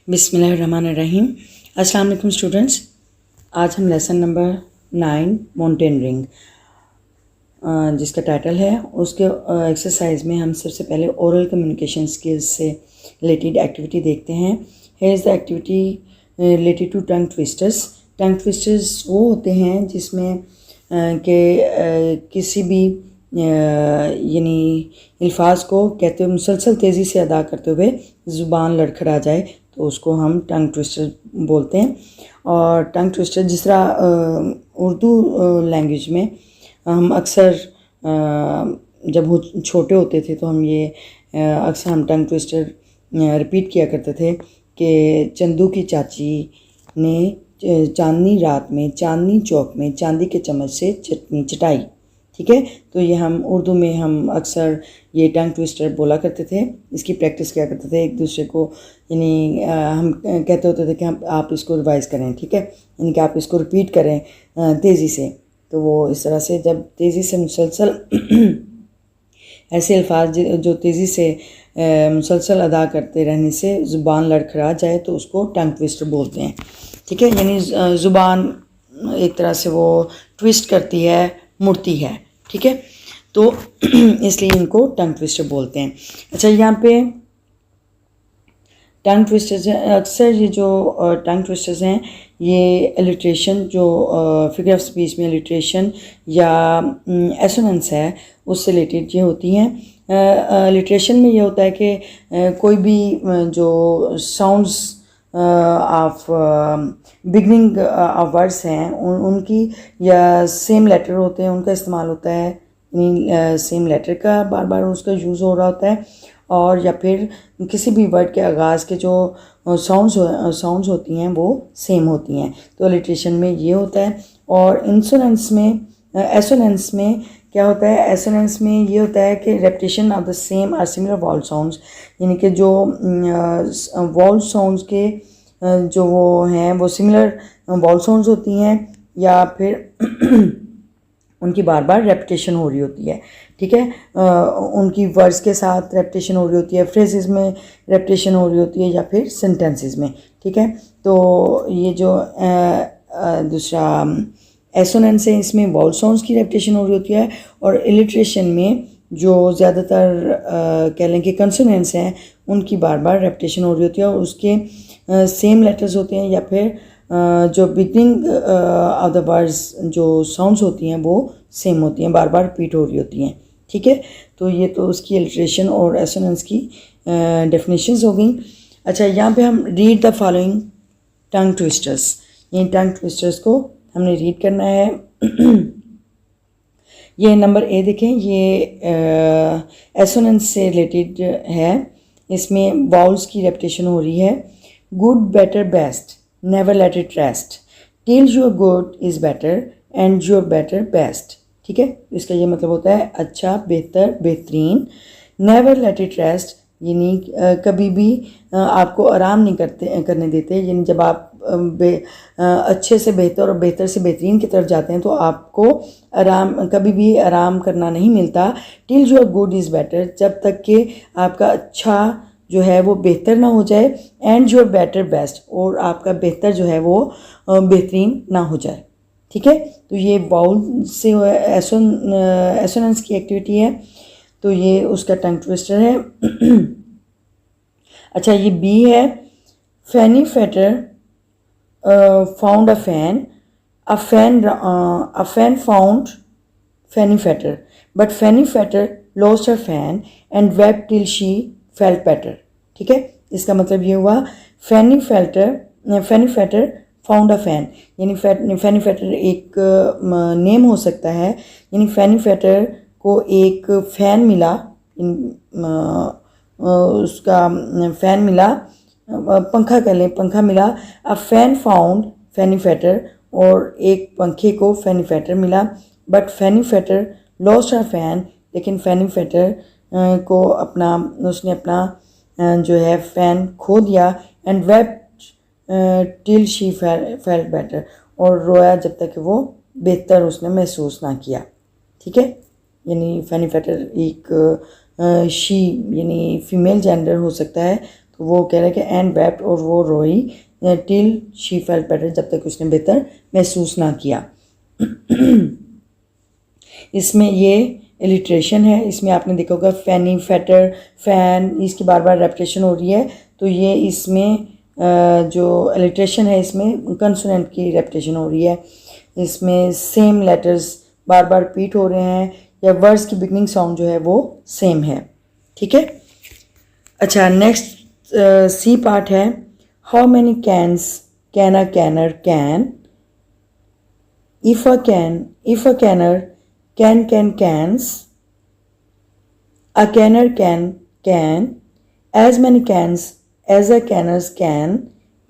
बिस्मिल्लाहिर्रहमानिर्रहीम। अस्सलाम वालेकुम स्टूडेंट्स। आज हम लेसन नंबर 9 माउंटेनियरिंग जिसका टाइटल है उसके एक्सरसाइज में हम सबसे पहले ओरल कम्युनिकेशन स्किल्स से रिलेटेड एक्टिविटी देखते हैं। Here is the activity related to tongue twisters. Tongue twisters वो होते हैं जिसमें कि किसी भी यानी अल्फाज को कहते हुए मुसलसल तेज़ी से अदा करते हुए ज़ुबान लड़खड़ा जाए तो उसको हम टंग ट्विस्टर बोलते हैं। और टंग ट्विस्टर जिस तरह उर्दू लैंग्वेज में हम अक्सर जब वो छोटे होते थे तो हम ये अक्सर हम टंग ट्विस्टर रिपीट किया करते थे कि चंदू की चाची ने चांदनी रात में चांदनी चौक में चांदी के चम्मच से चटनी चटाई। ठीक है, तो ये हम उर्दू में हम अक्सर ये टंग ट्विस्टर बोला करते थे, इसकी प्रैक्टिस किया करते थे एक दूसरे को। यानी हम कहते होते थे कि हम आप इसको रिवाइज़ करें, ठीक है, यानी कि आप इसको रिपीट करें तेज़ी से। तो वो इस तरह से जब तेज़ी से मुसलसल ऐसे अल्फाज जो तेज़ी से मुसलसल अदा करते रहने से ज़ुबान लड़खड़ा जाए तो उसको टंग ट्विस्टर बोलते हैं। ठीक है, यानी ज़ुबान एक तरह से वो ट्विस्ट करती है, मुड़ती है। ठीक है, तो इसलिए इनको टंग ट्विस्टर बोलते हैं। अच्छा, यहाँ पे टंग ट्विस्टर्स अक्सर ये जो टंग ट्विस्टर्स हैं ये एलिट्रेशन जो फिगर ऑफ स्पीच में एलिट्रेशन या एसोनेंस है उससे रिलेटेड ये होती हैं। एलिट्रेशन में ये होता है कि कोई भी जो sounds of beginning of words हैं उनकी या सेम लेटर होते हैं उनका इस्तेमाल होता है, यानी सेम लेटर का बार बार उसका यूज़ हो रहा होता है। और या फिर किसी भी वर्ड के आगाज़ के जो साउंड्स होती हैं वो सेम होती हैं, तो एलिट्रेशन में ये होता है। और इंसोनेंस में एसोनेंस में क्या होता है, एसोनेंस में ये होता है कि repetition of the same or similar vowel sounds, यानी कि जो वॉवल साउंड्स के जो वो हैं वो सिमिलर वॉवल साउंड्स होती हैं या फिर उनकी बार बार रेपिटेशन हो रही होती है। ठीक है, उनकी वर्ड्स के साथ रेपिटेशन हो रही होती है, फ्रेजेस में रेपिटेशन हो रही होती है या फिर सेंटेंसेस में। ठीक है, तो ये जो दूसरा एसोनेंस है इसमें वॉवल साउंड्स की रेपिटेशन हो रही होती है। और इलिट्रेशन में जो ज़्यादातर कह लें कि कंसोनेंट्स हैं उनकी बार बार रेपिटेशन हो रही होती है और उसके सेम लेटर्स होते हैं या फिर जो बिगनिंग ऑफ द वर्ड्स जो साउंड्स होती हैं वो सेम होती हैं, बार बार रिपीट हो रही होती हैं। ठीक है, तो ये तो उसकी एलिट्रेशन और एसोनेंस की डेफिनेशंस हो गई। अच्छा, यहाँ पे हम read the following tongue twisters, ये टंग ट्विस्टर्स को हमने रीड करना है। ये नंबर ए देखें, ये एसोनेंस से रिलेटेड है, इसमें वाउल्स की रेपिटेशन हो रही है। Good better best, never let it rest, till your good is better and your better best. ठीक है, इसका ये मतलब होता है अच्छा, बेहतर, बेहतरीन। नेवर लेट इट रेस्ट यानी कभी भी आपको आराम नहीं करने देते, यानी जब आप अच्छे से बेहतर और बेहतर से बेहतरीन की तरफ जाते हैं तो आपको कभी भी आराम करना नहीं मिलता। Till your good is better, जब तक कि आपका अच्छा जो है वो बेहतर ना हो जाए, एंड योर बेटर बेस्ट, और आपका बेहतर जो है वो बेहतरीन ना हो जाए। ठीक है, तो ये वाउल से एसोनेंस की एक्टिविटी है, तो ये उसका टंग ट्विस्टर है। अच्छा, ये बी है, Fanny Fetter found a fan, a fan found Fanny Fetter, but Fanny Fetter lost her fan and wept till she felt better. ठीक है, इसका मतलब ये हुआ Fanny Fetter found a fan, यानी Fanny Fetter एक नेम हो सकता है, यानी Fanny Fetter को एक फ़ैन मिला, उसका फ़ैन मिला, पंखा कह लें, पंखा मिला। A fan found Fanny Fetter, और एक पंखे को फैनी फेटर मिला। But Fanny Fetter lost her fan, लेकिन फैनी फेटर को उसने अपना जो है फ़ैन खो दिया। And wept till she felt better, और रोया जब तक वो बेहतर उसने महसूस ना किया। ठीक है, यानी फैनी फेटर एक शी यानी फीमेल जेंडर हो सकता है, तो वो कह रहा है कि एंड वेप्ट, और वो रोई टिल शी फेल्ट बेटर, जब तक उसने बेहतर महसूस ना किया। इसमें ये एलिट्रेशन है, इसमें आपने देखा होगा फैनी, फैटर, फैन, इसकी बार बार रेपिटेशन हो रही है, तो ये इसमें जो एलिट्रेशन है इसमें कंसोनेंट की रेपिटेशन हो रही है। इसमें सेम लेटर्स बार बार रिपीट हो रहे हैं, या वर्ड्स की बिगनिंग साउंड जो है वो सेम है। ठीक है। अच्छा, नेक्स्ट सी पार्ट है, how many cans can a canner can, if a canner can cans, a canner can, as many cans as a canners can,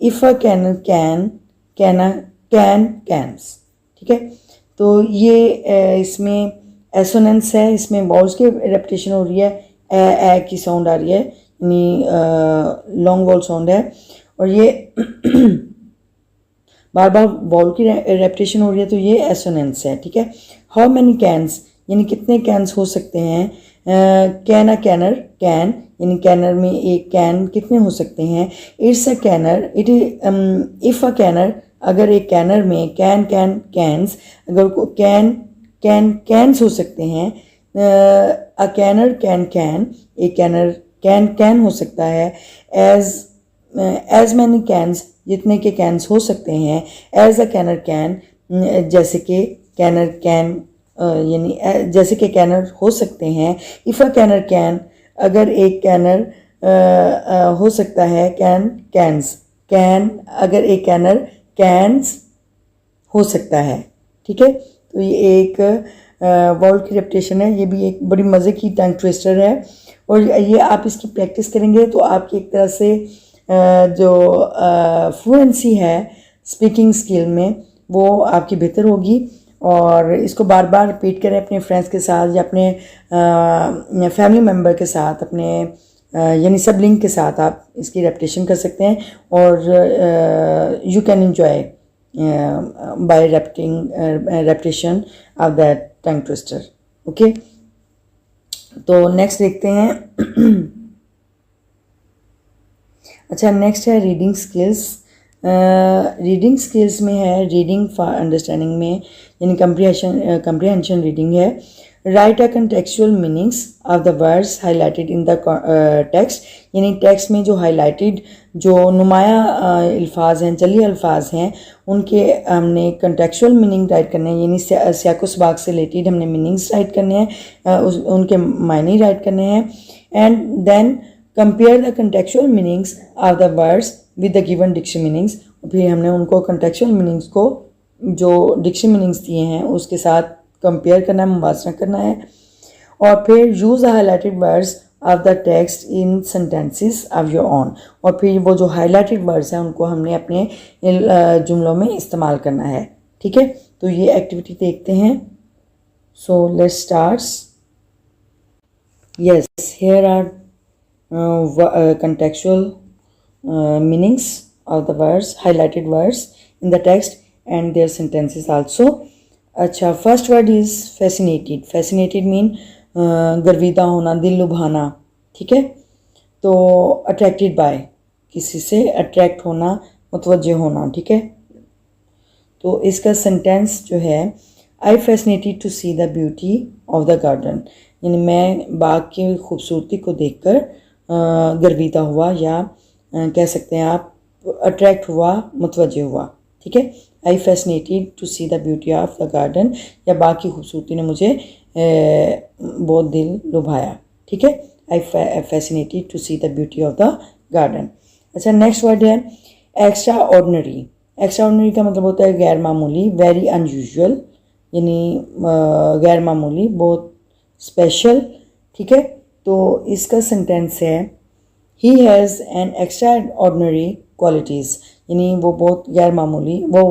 if a canner can cans। ठीक है। तो ये इसमें एसोनेंस है, इसमें walls की repetition हो रही है, ए की साउंड आ रही है, यानी लॉन्ग वॉल साउंड है, और ये बार बार वॉल की रेपिटेशन हो रही है, तो ये एसोनेंस है। ठीक है। हाउ मैनी कैन्स यानी कितने कैन्स हो सकते हैं, कैन अ कैनर कैन यानी कैनर में एक कैन कितने हो सकते हैं, it's a canner it if a canner, अगर एक कैनर में कैन्स, अगर कैन्स हो सकते हैं, अ कैनर कैन एक कैनर कैन हो सकता है, एज मैनी कैन्स जितने के कैन्स हो सकते हैं, एज अ कैनर कैन जैसे कि कैनर कैन यानी जैसे कि कैनर हो सकते हैं, इफ़ अ कैनर कैन अगर एक कैनर हो सकता है, कैन अगर एक कैनर कैन्स हो सकता है। ठीक है। तो ये एक वर्ड की रेपिटेशन है, ये भी एक बड़ी मज़े की टंग ट्विस्टर है, और ये आप इसकी प्रैक्टिस करेंगे तो आपकी एक तरह से जो फ्लुएंसी है स्पीकिंग स्किल में वो आपकी बेहतर होगी। और इसको बार बार रिपीट करें अपने फ्रेंड्स के साथ या अपने फैमिली मेम्बर के साथ, अपने यानी सबलिंग के साथ आप इसकी रेपिटेशन कर सकते हैं, और you can enjoy by repetition of that tongue twister. Okay, तो नेक्स्ट देखते हैं। अच्छा, नेक्स्ट है रीडिंग स्किल्स। रीडिंग स्किल्स में है रीडिंग फॉर अंडरस्टैंडिंग में यानी कंप्रीहेंशन रीडिंग है। Right a contextual meanings of the words highlighted in the text, यानी टेक्स्ट में जो हाईलाइटेड जो नुमाया अल्फाज हैं, जली अल्फाज हैं, उनके हमने कंटेक्चुअल मीनिंग राइट करने हैं, यानी सियाको सबाक से रिलेटेड हमने मीनिंग्स राइट करने हैं, उनके मायने राइट करने हैं। And then compare the contextual meanings of the words with the given dictionary meanings, फिर हमने उनको कंटेक्चुअल मीनिंग्स को जो डिक्शनरी मीनिंग्स दिए हैं उसके साथ कंपेयर करना है, मुवाजना करना है। और फिर use the highlighted words of the text in sentences of your own, और फिर वो जो हाईलाइटेड वर्ड्स हैं उनको हमने अपने जुमलों में इस्तेमाल करना है। ठीक है, तो ये एक्टिविटी देखते हैं। So let's start. Yes, here are contextual meanings of the words, highlighted words in the text and their sentences also. अच्छा, first word is fascinated. Fascinated mean गर्विदा होना, दिल लुभाना। ठीक है, तो अट्रैक्टेड बाय किसी से अट्रैक्ट होना, मुतवज्जह होना। ठीक है, तो इसका सेंटेंस जो है, I fascinated to see the beauty of the garden, यानी मैं बाग की खूबसूरती को देखकर गर्विदा हुआ, या कह सकते हैं आप अट्रैक्ट हुआ, मुतवज्जह हुआ। ठीक है, I fascinated to see the beauty of the garden, या बाग की खूबसूरती ने मुझे बहुत दिल लुभाया। ठीक है, I fascinated to see the beauty of the garden. अच्छा, नेक्स्ट वर्ड है एक्स्ट्रा ऑर्डिनरी। एक्स्ट्रा ऑर्डिनरी का मतलब होता है गैर मामूली, वेरी अनयूजुअल, यानी गैर मामूली, बहुत स्पेशल। ठीक है, तो इसका सेंटेंस है, he has an extra ordinary qualities, यानी वो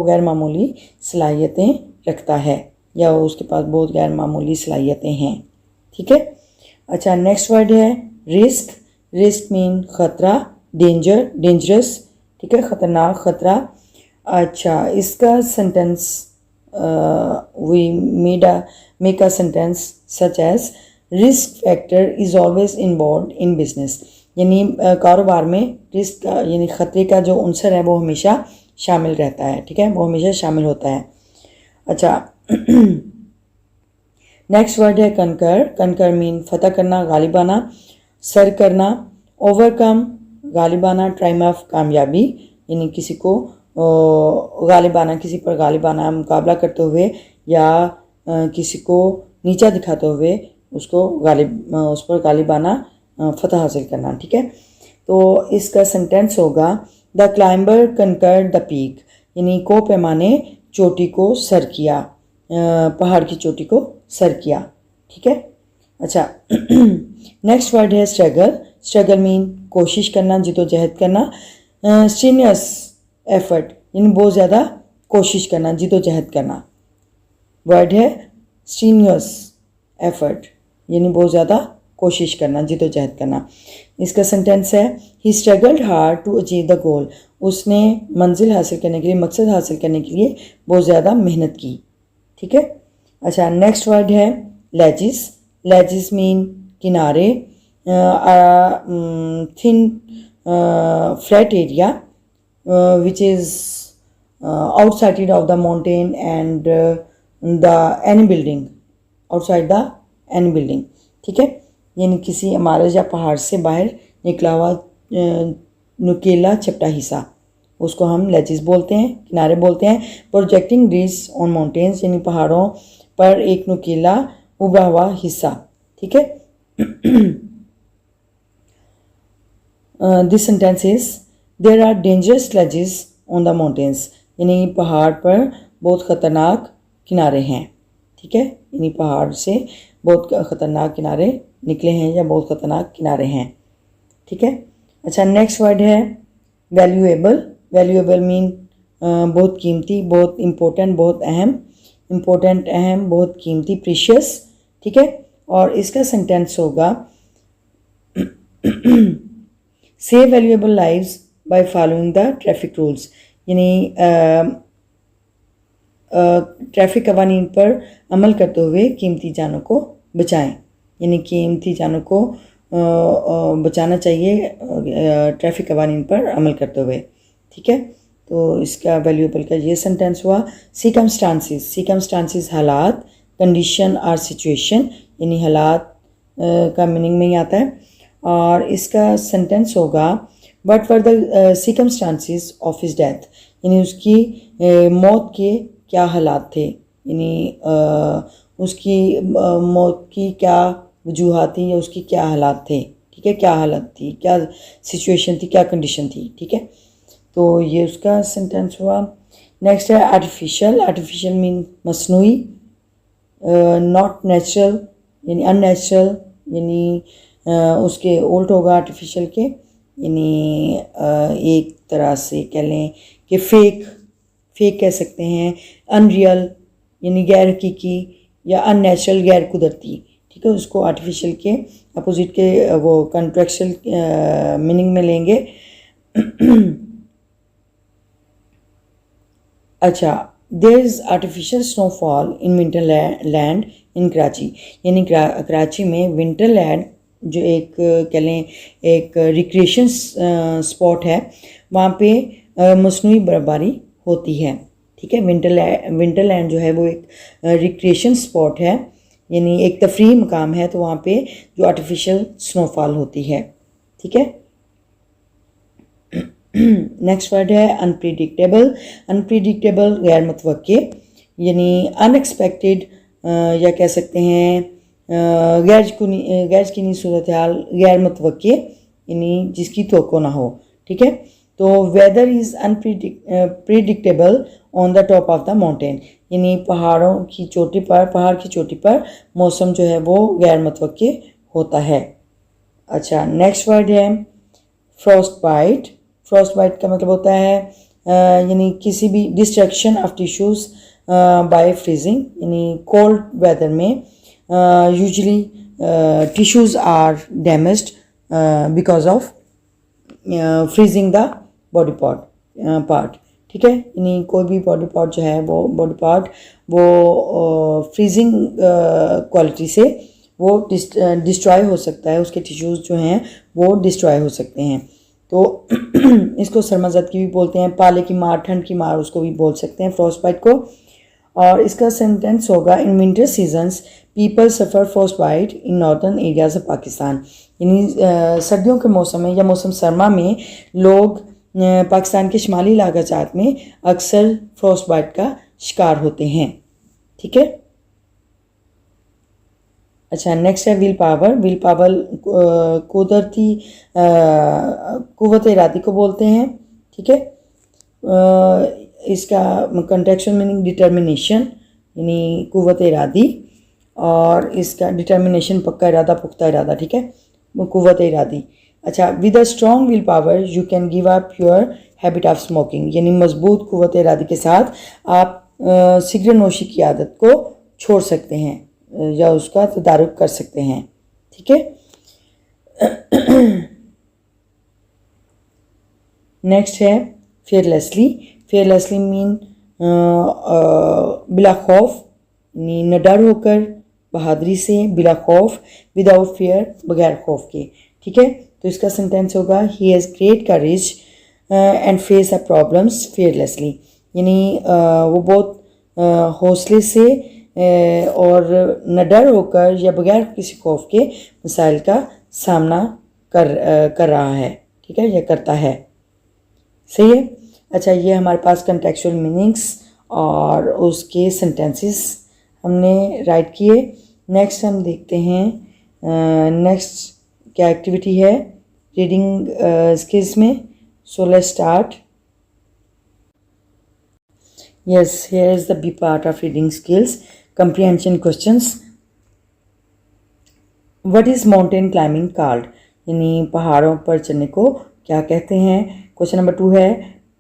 गैर मामूली सलाहियतें रखता है, या उसके पास बहुत गैर मामूली सलाहियतें हैं। ठीक है। अच्छा, नेक्स्ट वर्ड है रिस्क। रिस्क मीन खतरा, डेंजरस। ठीक है, ख़तरनाक, खतरा। अच्छा, इसका sentence we make a sentence such as risk factor is always involve in business, यानी कारोबार में रिस्क यानी ख़तरे का जो अंसर है वो हमेशा शामिल रहता है, ठीक है, वो हमेशा शामिल होता है। अच्छा नेक्स्ट वर्ड है कनकर। कनकर मीन फतह करना, गालिबाना, सर करना, ओवरकम गालिबाना, ट्रायम्फ कामयाबी, यानी किसी को गालिबाना, किसी पर गालिबाना मुकाबला करते हुए या किसी को नीचा दिखाते हुए उस पर गालिबाना फतह हासिल करना, ठीक है। तो इसका सेंटेंस होगा the climber conquer the peak, यानी को पैमाने चोटी को सर किया, पहाड़ की चोटी को सर किया, ठीक है। अच्छा नेक्स्ट वर्ड है स्ट्रगल। स्ट्रगल मीन कोशिश करना, जिदोजहद करना, स्ट्रीनियस एफर्ट यानी बहुत ज़्यादा कोशिश करना, जिदोजहद करना। वर्ड है स्ट्रीनियस एफर्ट यानी बहुत ज़्यादा कोशिश करना, जिदोजहद करना। इसका सेंटेंस है he struggled hard to achieve the goal, उसने मंजिल हासिल करने के लिए, मकसद हासिल करने के लिए बहुत ज़्यादा मेहनत की, ठीक है। अच्छा नेक्स्ट वर्ड है लेजिस। लेजिस मीन किनारे, thin flat area which is outside of the mountain and the any building, outside the any building, ठीक है, यानी किसी इमारत या पहाड़ से बाहर निकला हुआ नुकीला चपटा हिस्सा, उसको हम लेजिस बोलते हैं, किनारे बोलते हैं। प्रोजेक्टिंग रिज ऑन माउंटेन्स यानी पहाड़ों पर एक नुकीला उभरा हुआ हिस्सा, ठीक है। This sentence is there are dangerous ledges on the mountains, यानी पहाड़ पर बहुत ख़तरनाक किनारे हैं, ठीक है, यानी पहाड़ से बहुत ख़तरनाक किनारे निकले हैं या बहुत ख़तरनाक किनारे हैं, ठीक है। अच्छा नेक्स्ट वर्ड है वैल्यूएबल। वैल्यूएबल मीन बहुत कीमती, बहुत इम्पोर्टेंट, बहुत अहम, इम्पोर्टेंट, अहम, बहुत कीमती, प्रीशियस, ठीक है। और इसका सेंटेंस होगा save valuable lives by following the traffic rules, यानी ट्रैफिक कवानीन पर अमल करते हुए कीमती जानों को बचाएं, यानी कीमती जानों को बचाना चाहिए ट्रैफिक कवानीन पर अमल करते हुए, ठीक है। तो इसका वैल्यूएबल का ये सेंटेंस हुआ। सिकमस्टांसिस। सिकमस्टांसिस हालात, कंडीशन और सिचुएशन यानी हालात का मीनिंग में ही आता है। और इसका सेंटेंस होगा but for the circumstances of his death, यानी उसकी मौत के क्या हालात थे, यानी उसकी मौत की क्या वजूहात थी या उसकी क्या हालात थे, ठीक है, क्या हालत थी, क्या सिचुएशन थी, क्या कंडीशन थी, ठीक है। तो ये उसका सेंटेंस हुआ। नेक्स्ट है आर्टिफिशियल। आर्टिफिशियल मीन मसनूई, नॉट नेचुरल यानी अननेचुरल, यानी उसके उल्ट होगा आर्टिफिशियल के, यानी एक तरह से कह लें कि फेक कह सकते हैं, अनरियल यानी गैर हकीकी या अननेचुरल गैर कुदरती, ठीक है, उसको आर्टिफिशियल के अपोजिट के वो कॉन्ट्रेक्चुअल मीनिंग में लेंगे। अच्छा there is artificial snowfall in winter land in Karachi, यानी कराची में विंटर लैंड जो एक कह लें एक रिक्रिएशन स्पॉट है, वहाँ पे मसनूई बर्फबारी होती है, ठीक है। विंटर लैंड जो है वो एक रिक्रिएशन स्पॉट है, यानी एक तफरीह मकाम है, तो वहाँ पे जो आर्टिफिशियल स्नोफॉल होती है, ठीक है। नेक्स्ट वर्ड है अनप्रिडिक्टेबल। अनप्रिडिक्टेबल गैर मुतवक्के, यानी अनएक्सपेक्टेड या कह सकते हैं गैर यकीनी सूरत हाल, गैर मुतवक्के यानी जिसकी तवक्को ना हो, ठीक है। तो weather is unpredictable on the top of the mountain, यानी पहाड़ की चोटी पर मौसम जो है वो गैर मुतवक्के होता है। अच्छा नेक्स्ट वर्ड है फ्रॉस्ट बाइट। फ्रॉस्ट बाइट का मतलब होता है यानी किसी भी destruction of tissues by freezing, यानी कोल्ड वेदर में usually tissues are damaged because of freezing the body part, ठीक है, यानी कोई भी बॉडी पार्ट जो है वो बॉडी पार्ट वो फ्रीजिंग क्वालिटी से वो डिस्ट्रॉय हो सकता है, उसके टिश्यूज़ जो हैं वो डिस्ट्रॉय हो सकते हैं। तो इसको सरमजद की भी बोलते हैं, पाले की मार, ठंड की मार उसको भी बोल सकते हैं फ्रॉस्ट बाइट को। और इसका सेंटेंस होगा, in winter seasons people suffer frost bite in northern areas of Pakistan. यानी सर्दियों के मौसम में या मौसम सरमा में लोग पाकिस्तान के शुमाली इलाकाजात में अक्सर फ्रॉस्ट बाइट का शिकार होते हैं। ठीक है। अच्छा, नेक्स्ट है विल पावर। विल पावर कुदरती कुव्वत इरादी को बोलते हैं। ठीक है। इसका कंटेक्चुअल मीनिंग डिटर्मिनेशन, यानी कुव्वत इरादी, और इसका डिटर्मिनेशन पक्का इरादा, पुख्ता इरादा। ठीक है, कुव्वत इरादी। अच्छा, with a strong will power you can give up your habit of smoking, यानी मजबूत कुव्वत इरादी के साथ आप सिगरेट नोशी की आदत को छोड़ सकते हैं या उसका तदारुक कर सकते हैं। ठीक है। नेक्स्ट है फेयरलेसली। फेयरलेसली मीन बिला खौफ, न डर होकर, बहादुरी से, बिला खौफ, विदाउट फेयर, बगैर खौफ के। ठीक है। तो इसका सेंटेंस होगा, he has great courage and face a problems fearlessly, यानी वो बहुत हौसले से और न डर होकर या बगैर किसी खौफ के मसाइल का सामना कर रहा है। ठीक है, या करता है। सही है। अच्छा, ये हमारे पास कंटेक्चुअल मीनिंग्स और उसके सेंटेंसेस हमने राइट किए। नेक्स्ट हम देखते हैं, नेक्स्ट क्या एक्टिविटी है रीडिंग स्किल्स में। सो let's start. Yes, here is the B part of reading skills. Comprehension questions. What is mountain climbing called? यानी पहाड़ों पर चढ़ने को क्या कहते हैं। क्वेश्चन नंबर 2 है,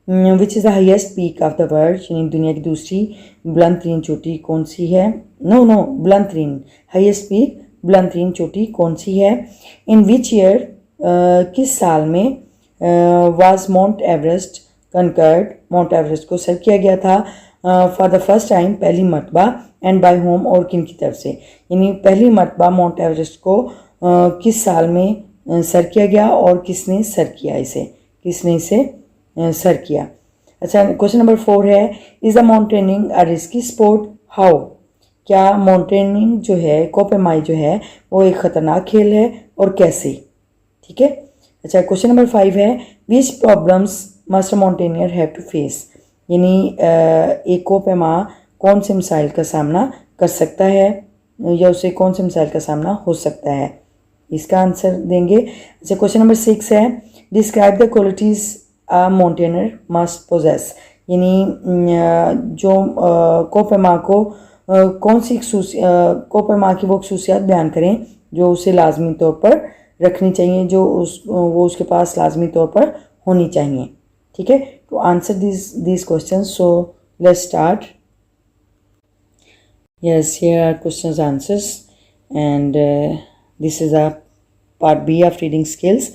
which is the highest peak of the world, यानी दुनिया की दूसरी बुलंद तरीन चोटी कौन सी है। नो बुलंद तरीन, हाईएस्ट पीक बुलंद तरीन चोटी कौन सी है। इन विच ईयर, किस साल में, was Mount Everest conquered, Mount Everest को सर किया गया था फॉर द फर्स्ट टाइम, पहली मरतबा, एंड बाय होम, और किन की तरफ से। यानी पहली मरतबा माउंट एवरेस्ट को किस साल में सर किया गया और किसने सर किया इसे, किसने इसे सर किया। अच्छा, क्वेश्चन नंबर 4 है, is the mountaining a risky sport, how, क्या माउंटेनिंग जो है, कोपेमाई जो है, वो एक ख़तरनाक खेल है और कैसे। ठीक है। अच्छा, क्वेश्चन नंबर 5 है, which problems must a mountaineer have to face, यानी एक कोपेमा कौन से मसाइल का सामना कर सकता है या उसे कौन से मसाइल का सामना हो सकता है, इसका आंसर देंगे। अच्छा, क्वेश्चन नंबर 6 है, describe the qualities a mountaineer must possess, यानी जो कोपेमा को कौन सी कोपेमा की वो खसूसियात बयान करें जो उसे लाजमी तौर पर रखनी चाहिए, जो वो उसके पास लाजमी तौर पर होनी चाहिए। ठीक है। To answer these questions, so let's start. Yes, here are questions answers, and this is a part B of reading skills.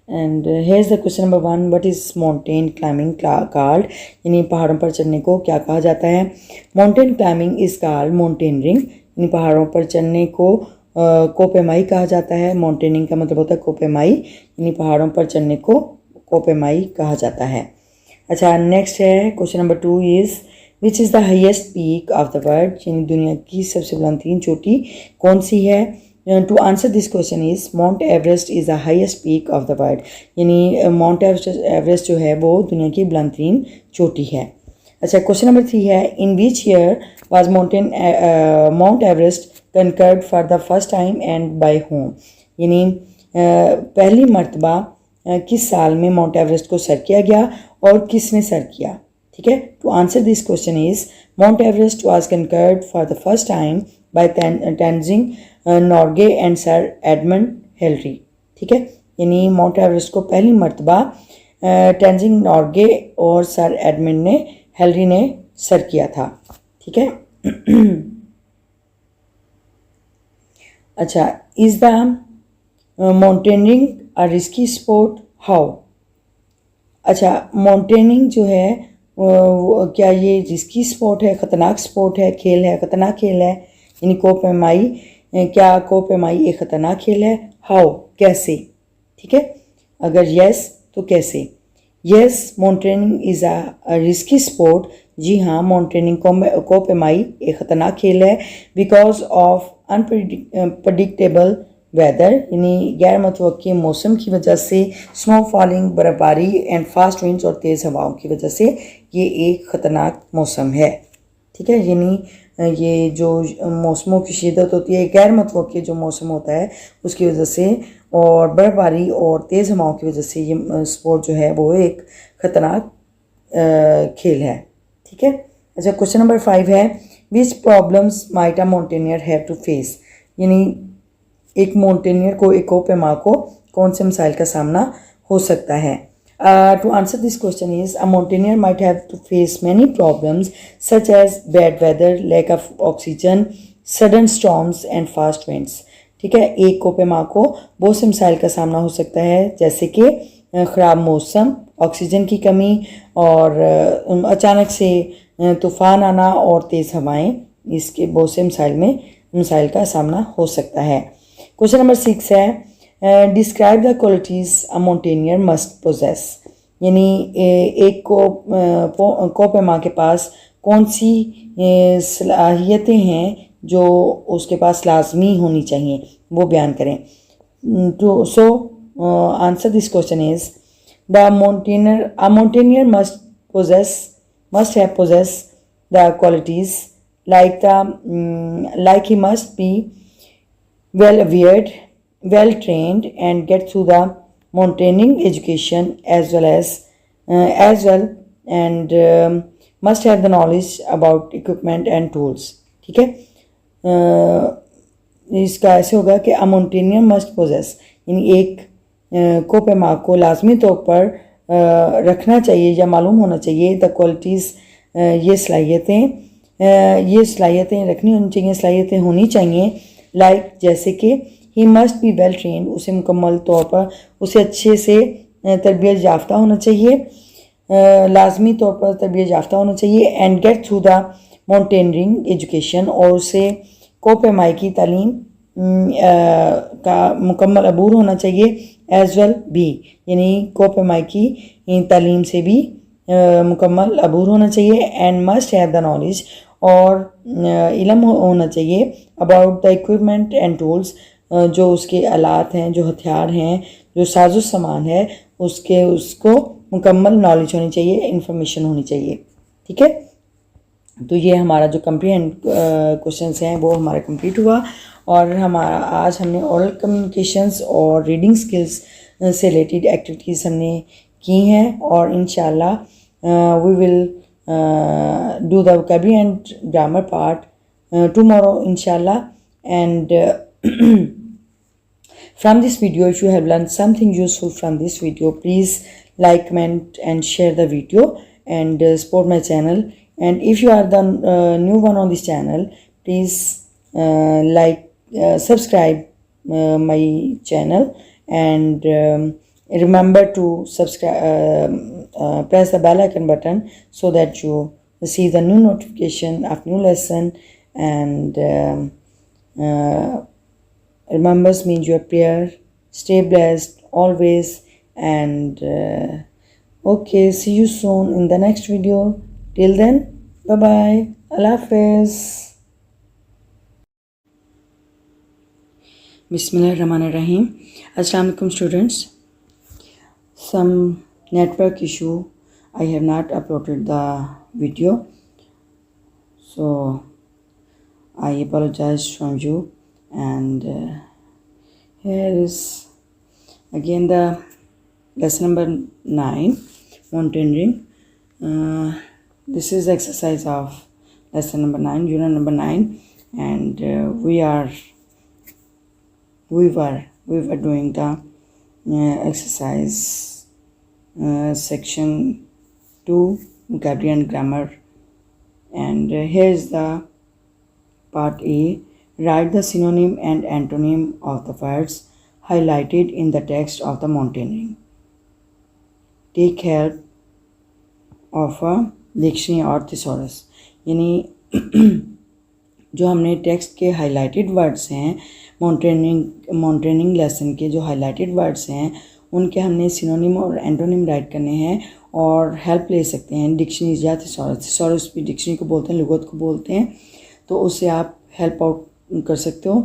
And here's the question number 1, what is mountain climbing called, यानी पहाड़ों पर चढ़ने को क्या कहा जाता है। Mountain climbing is called mountaineering, यानी पहाड़ों पर चढ़ने को कोपेमाई कहा जाता है। माउंटेनिंग का मतलब होता है कोपेमाई, यानी पहाड़ों पर चढ़ने को कोपेमाई कहा जाता है। अच्छा, नेक्स्ट है question number 2 is, which is the highest peak of the world, यानी दुनिया की सबसे बुलंद तरीन चोटी कौन सी है। To answer this question is, Mount Everest is the highest peak of the world, यानी माउंट एवरेस्ट जो है वो दुनिया की बुलंद तरीन चोटी है। अच्छा, क्वेश्चन नंबर 3 है, in which year was Mount Everest conquered for the first time and by whom, यानी पहली मरतबा किस साल में माउंट एवरेस्ट को सर किया गया और किसने सर किया। ठीक है। To answer this question is, Mount Everest was conquered for the first time by Tenzing Norgay and sir Edmund Hillary. ठीक है, यानी माउंट एवरेस्ट को पहली मरतबा तेंजिंग नॉर्गे और सर एडमंड हिलरी ने सर किया था। ठीक है। अच्छा, is the mountaineering a risky sport, how. अच्छा, माउंटेनिंग जो है क्या ये रिस्की स्पोर्ट है, ख़तरनाक स्पोर्ट है, खेल है, ख़तरनाक खेल है, यानी कोपेमाई क्या कोपेमाई एक ख़तरनाक खेल है? हाउ, कैसे, ठीक है। अगर यस तो कैसे। Yes, mountaineering is a risky sport. जी हाँ, माउंटेनिंग कोपेमाई एक ख़तरनाक खेल है बिकॉज ऑफ अनप्रडिक्टेबल वेदर, यानी गैर मुतवक्की मौसम की वजह से, स्नो फॉलिंग, बर्फबारी एंड फास्ट विंड्स और तेज़ हवाओं की वजह से ये एक ख़तरनाक मौसम है, ठीक है। यानी ये जो मौसमों की शिद्दत होती है, गैर मुतवक्की जो मौसम होता है उसकी वजह से और बर्फबारी और तेज़ हवाओं की वजह से ये स्पोर्ट जो है वो एक ख़तरनाक खेल है, ठीक है। अच्छा, क्वेश्चन नंबर 5 है, which problems might a mountaineer have to face, यानी एक माउंटेनियर को, एक कोपेमा को कौन से मसाइल का सामना हो सकता है। To answer this question is, a mountaineer might have to face many problems such as bad weather, lack of oxygen, sudden storms and fast winds, ठीक है। एक कोपेमा को बहुत से मसाइल का सामना हो सकता है, जैसे कि ख़राब मौसम, ऑक्सीजन की कमी और अचानक से तूफ़ान आना और तेज़ हवाएं, इसके बहुत से मसाइल का सामना हो सकता है। क्वेश्चन नंबर 6 है, describe the qualities a mountaineer must possess, यानी एक कोपेमा के पास कौन सी सलाहियतें हैं जो उसके पास लाजमी होनी चाहिए, वो बयान करें। तो so answer this question is, the mountaineer must have possess the qualities like he must be well aware, well trained and get through the mountaineering education as well and must have the knowledge about equipment and tools, ठीक है। इसका ऐसे होगा कि अ mountaineer must possess, यानी एक कोपेमा को लाजमी तौर पर रखना चाहिए या मालूम होना चाहिए द क्वालिटीज़, ये सलाहियतें रखनी होनी चाहिए, सलाहियतें होनी चाहिए लाइक जैसे कि he must be well train, उसे मुकम्मल तौर पर उसे अच्छे से तरबियत याफ्ता होना चाहिए, लाजमी तौर पर तरबियत याफ्ता होना चाहिए and get through the mountaineering education, और उसे कोपेमाई की तालीम का मुकम्मल अबूर होना चाहिए एज वेल भी, यानी कोपेमाई की तालीम से भी मुकम्मल अबूर होना चाहिए and must have the knowledge, और इल्म होना चाहिए about the equipment and tools, जो उसके आलात हैं, जो हथियार हैं, जो साजो सामान है, उसको मुकम्मल नॉलेज होनी चाहिए, इंफॉर्मेशन होनी चाहिए, ठीक है। तो ये हमारा जो कंप्रीहेंड क्वेश्चंस हैं वो हमारा कंप्लीट हुआ, और हमारा आज हमने ओरल कम्युनिकेशंस और रीडिंग स्किल्स से रिलेटेड एक्टिविटीज़ हमने की हैं, और इंशाल्लाह we will do the vocabulary and grammar part tomorrow इंशाल्लाह, and from this video, if you have learned something useful from this video, please like, comment and share the video and support my channel. And if you are the new one on this channel, please subscribe my channel, and remember to subscribe, press the bell icon button so that you receive the new notification of new lesson, and remembers me in your prayer. Stay blessed always, and okay, see you soon in the next video. Till then, bye bye. Allah Hafiz. Bismillahirrahmanirrahim. Assalamu alaikum students. Some network issue, I have not uploaded the video, so I apologize from you. And here is again the lesson number 9, mountaineering. This is the exercise of lesson number 9, unit number 9, and we were doing the exercise section 2, vocabulary and grammar, and here is the part A. Write the synonym and antonym of the words highlighted in the text of the mountaineering. Take help of a dictionary or thesaurus. यानी जो हमने text के highlighted words हैं, मॉन्ट्रेनिंग lesson के जो highlighted words हैं उनके हमने सिनोनिम और एंटोनिम राइट करने हैं और हेल्प ले सकते हैं डिक्शनरीज या थिसॉरस भी डिक्शनरी को बोलते हैं, लुगत को बोलते हैं, तो उससे आप हेल्प आउट कर सकते हो।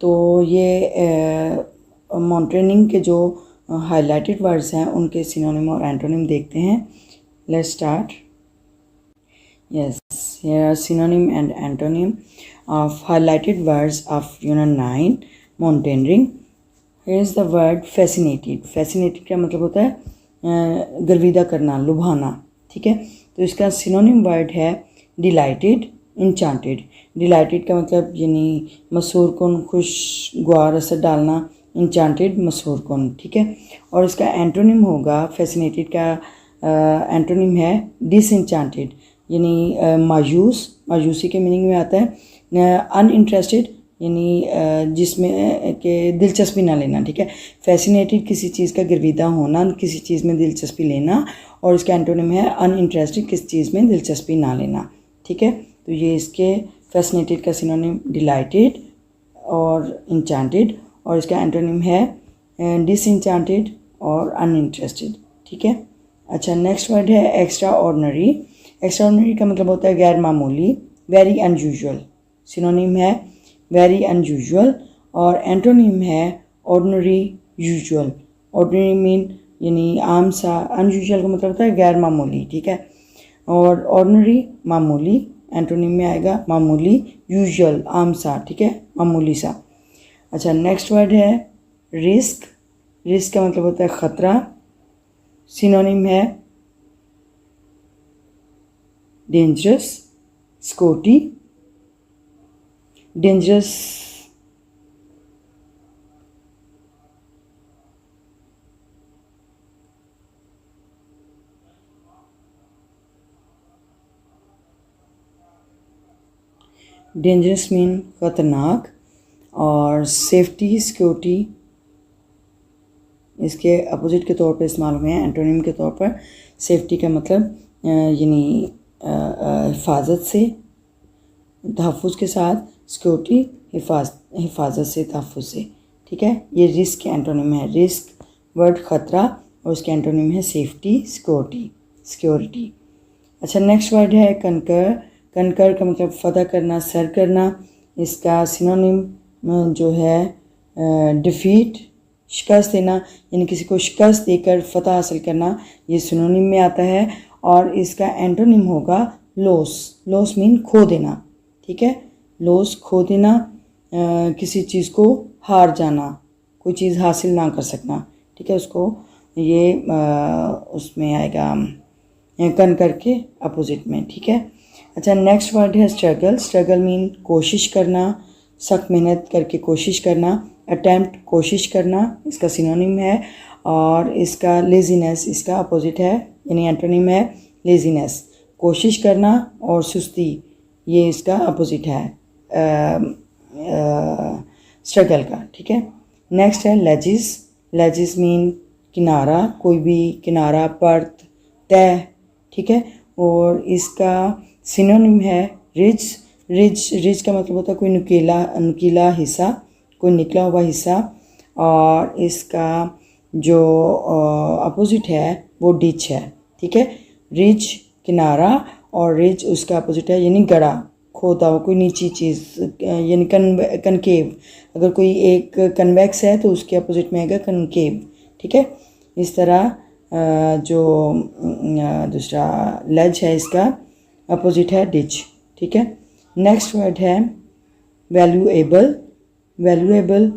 तो ये मॉन्ट्रेनिंग के जो हाईलाइटेड वर्ड्स हैं उनके सिनोनिम और एंटोनिम देखते हैं। Let's start. Yes, here are synonym and antonym of highlighted words of Unit 9, mountaineering. Here is the word fascinated. Fascinated का मतलब होता है गर्विदा करना, लुभाना, ठीक है। तो इसका सिनोनिम वर्ड है डिलाइटेड, इंचांटेड। डिलाइटेड का मतलब यानी मसरूर कुन, खुशगवार असर डालना, इंचांटेड मसरूर कुन, ठीक है। और इसका एंटोनिम होगा, फैसिनेटेड का एंटोनिम है डिसइंचांटेड, यानी मायूसी के मीनिंग में आता है। अनइंटरेस्टेड यानी जिसमें के दिलचस्पी ना लेना, ठीक है। फैसिनेटेड किसी चीज़ का गिरविदा होना, किसी चीज़ में दिलचस्पी लेना, और इसका एंटोनिम है अनइंटरेस्टेड, किसी चीज़ में दिलचस्पी ना लेना, ठीक है। तो ये इसके फैसिनेटेड का सिनोनिम डिलाइटेड और इंचांटेड, और इसका एंटोनिम है डिसइंचांटेड और अनइंटरेस्टेड, ठीक है। अच्छा, नेक्स्ट वर्ड है एक्स्ट्रा ऑर्डनरी। एक्स्ट्रा ऑर्डनरी का मतलब होता है गैर मामूली, वेरी अनयूजुअल। सिनोनिम है वेरी अनयूजुअल और एंटोनिम है ऑर्डनरी यूजुअल। ऑर्डनरी मीन यानी आम सा, अनयूजुअल का मतलब होता है गैर मामूली, ठीक है। और ऑर्डनरी मामूली, एंटोनिम में आएगा मामूली, यूजुअल आम सा, ठीक है, मामूली सा। अच्छा, नेक्स्ट वर्ड है रिस्क। रिस्क का मतलब होता है ख़तरा। सिनोनिम है dangerous, scooty, dangerous, dangerous mean ख़तरनाक, और सेफ्टी, सिक्योरिटी इसके अपोजिट के तौर पर इस्तेमाल हुए हैं एंटोनिम के तौर पर। सेफ्टी का मतलब यानी हिफाजत से, तहफ़्फ़ुज़ के साथ, सिक्योरिटी हिफाजत से, तहफ़्फ़ुज़ से, ठीक है। ये रिस्क के एंटोनिम है। रिस्क वर्ड ख़तरा और उसके एंटोनिम है सेफ्टी, सिक्योरिटी। अच्छा, नेक्स्ट वर्ड है कनकर। कनकर का मतलब फतह करना, सर करना। इसका सिनोनिम जो है डिफीट, शिकस्त देना, यानी किसी को शिकस्त देकर फतह हासिल करना, ये सिनोनिम में आता है। और इसका एंटोनिम होगा लॉस। लॉस मीन खो देना, ठीक है। लॉस खो देना, किसी चीज़ को हार जाना, कोई चीज़ हासिल ना कर सकना, ठीक है। उसको ये उसमें आएगा कनकर के अपोजिट में, ठीक है। अच्छा, नेक्स्ट वर्ड है स्ट्रगल। स्ट्रगल मीन कोशिश करना, सख्त मेहनत करके कोशिश करना, अटैम्प्ट कोशिश करना, इसका सिनोनिम है। और इसका लेज़ीनेस इसका अपोजिट है, यानी एंटोनिम है लेज़ीनेस, कोशिश करना और सुस्ती, ये इसका अपोजिट है स्ट्रगल का, ठीक है। नेक्स्ट है लेजिस। लेजिस मीन किनारा, कोई भी किनारा, पर्त, तह, ठीक है। और इसका सिनोनिम है रिज। रिज का मतलब होता है कोई नुकीला हिस्सा, कोई निकला हुआ हिस्सा। और इसका जो अपोजिट है वो डिच है, ठीक है। रिज किनारा और रिज उसका अपोजिट है, यानी गड़ा, खोदा हुआ कोई नीची चीज़, यानी कनकेव। अगर कोई एक कन्वेक्स है तो उसके अपोजिट में आएगा कनकेव, ठीक है। इस तरह जो दूसरा लेज है इसका अपोजिट है डिच, ठीक है। नेक्स्ट वर्ड है वैल्यूएबल। वैल्यूएबल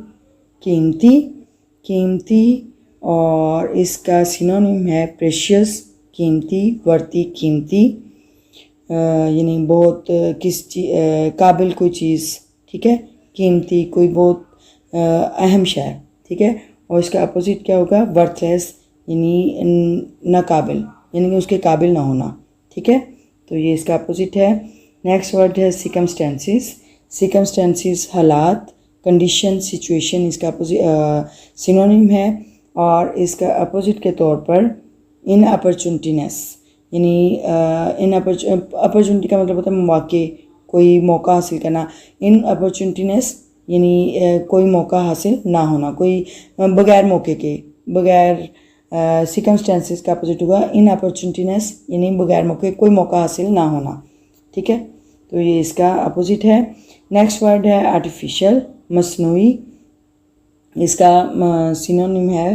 कीमती, और इसका सिनोनिम है प्रेशियस, कीमती, वर्ती, कीमती, यानी बहुत काबिल कोई चीज़, ठीक है। कीमती कोई बहुत अहम शय, ठीक है। और इसका अपोजिट क्या होगा, वर्थलेस, यानी नाकाबिल, यानी कि उसके काबिल ना होना, ठीक है। तो ये इसका अपोजिट है। नेक्स्ट वर्ड है सिकमस्टेंसेस। सिकमस्टेंसेस हालात, कंडीशन, सिचुएशन, इसका सिनोनिम है। और इसका अपोजिट के तौर पर इन अपॉर्चुनिटीनेस, यानी इन अपॉर्चुनिटी का मतलब होता है मौके, कोई मौका हासिल करना, इन अपॉर्चुनिटीनेस यानी कोई मौका हासिल ना होना, कोई बगैर मौके के, बगैर सिकमस्टेंसेस का अपोजिट होगा इन अपॉर्चुनिटीनेस यानी बगैर मौके, कोई मौका हासिल ना होना, ठीक है। तो ये इसका अपोजिट है। नेक्स्ट वर्ड है आर्टिफिशियल, मसनूई। इसका सिनोनिम है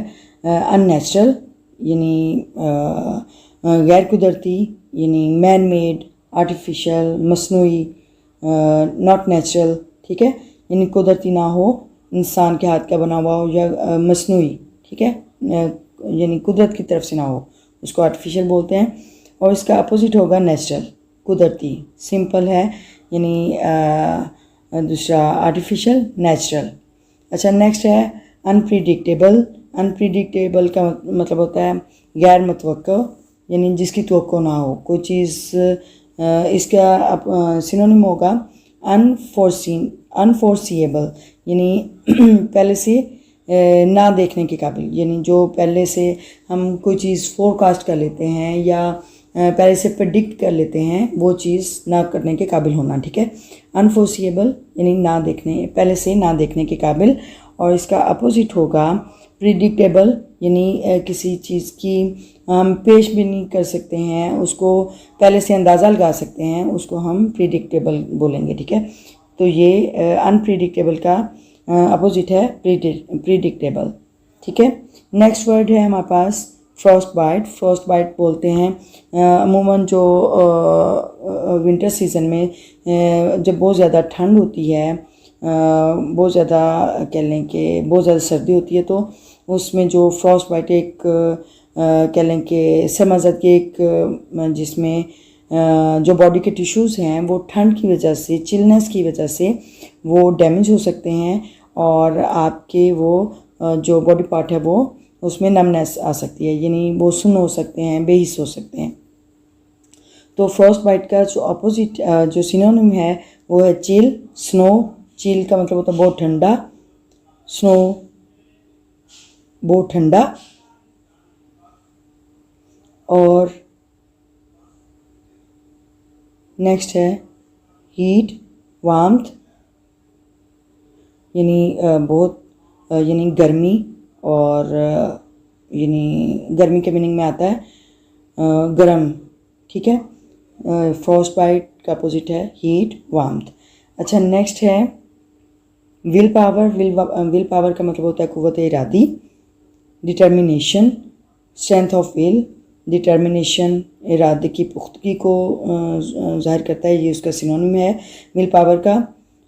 अननेचुरल यानी गैर कुदरती, यानी मैन मेड, आर्टिफिशियल, मसनूई, नॉट नेचुरल, ठीक है, यानी कुदरती ना हो, इंसान के हाथ का बना हुआ हो, या मसनूई, ठीक है, यानी कुदरत की तरफ से ना हो, उसको आर्टिफिशियल बोलते हैं। और इसका अपोजिट होगा नेचुरल, कुदरती, सिंपल है, यानी दूसरा आर्टिफिशियल, नेचुरल। अच्छा, नेक्स्ट है अनप्रिडिक्टेबल। अनप्रिडिक्टेबल का मतलब होता है गैर मुतवक्को, यानी जिसकी तवक्को ना हो कोई चीज़। इसका सिनोनिम होगा अनफोर्सीन, अनफोर्सीएबल, यानी पहले से ना देखने के काबिल, यानी जो पहले से हम कोई चीज़ फोरकास्ट कर लेते हैं या पहले से प्रेडिक्ट कर लेते हैं, वो चीज़ ना करने के काबिल होना, ठीक है। अनफोर्सीएबल यानी ना देखने, पहले से ना देखने के काबिल। और इसका अपोजिट होगा प्रिडिक्टेबल, यानी किसी चीज़ की हम पेश भी नहीं कर सकते हैं, उसको पहले से अंदाज़ा लगा सकते हैं, उसको हम प्रिडिक्टेबल बोलेंगे, ठीक है। तो ये अनप्रिडिक्टेबल का अपोजिट है प्रिडिक्टेबल, ठीक है। नेक्स्ट वर्ड है हमारे पास फ्रॉस्ट बाइट। फ्रॉस्ट बाइट बोलते हैं अमूमन जो विंटर सीज़न में जब बहुत ज़्यादा ठंड होती है, बहुत ज़्यादा कह लें कि बहुत ज़्यादा सर्दी होती है, तो उसमें जो फ्रॉस्ट बाइट एक कह लें कि समझत के एक जिसमें जो बॉडी के टिश्यूज़ हैं वो ठंड की वजह से, चिलनेस की वजह से वो डैमेज हो सकते हैं, और आपके वो जो बॉडी पार्ट है वो उसमें नमनेस आ सकती है, यानी वो सुन्न हो सकते हैं, बेहिस हो सकते हैं। तो फ्रॉस्ट बाइट का जो अपोजिट जो सिनोनिम है वो है चिल, स्नो। चिल का मतलब होता है बहुत ठंडा, स्नो बहुत ठंडा, और नेक्स्ट है हीट, वार्मथ, यानी बहुत यानी गर्मी, और यानी गर्मी के मीनिंग में आता है गर्म, ठीक है। फ्रॉस्ट बाइट का अपोजिट है हीट, वार्मथ। अच्छा, नेक्स्ट है विल पावर। विल पावर का मतलब होता है कुव्वत इरादी, determination, strength of will. Determination इरादे की पुख्तगी को ज़ाहिर करता है, ये उसका सिनोनिम है विल पावर का।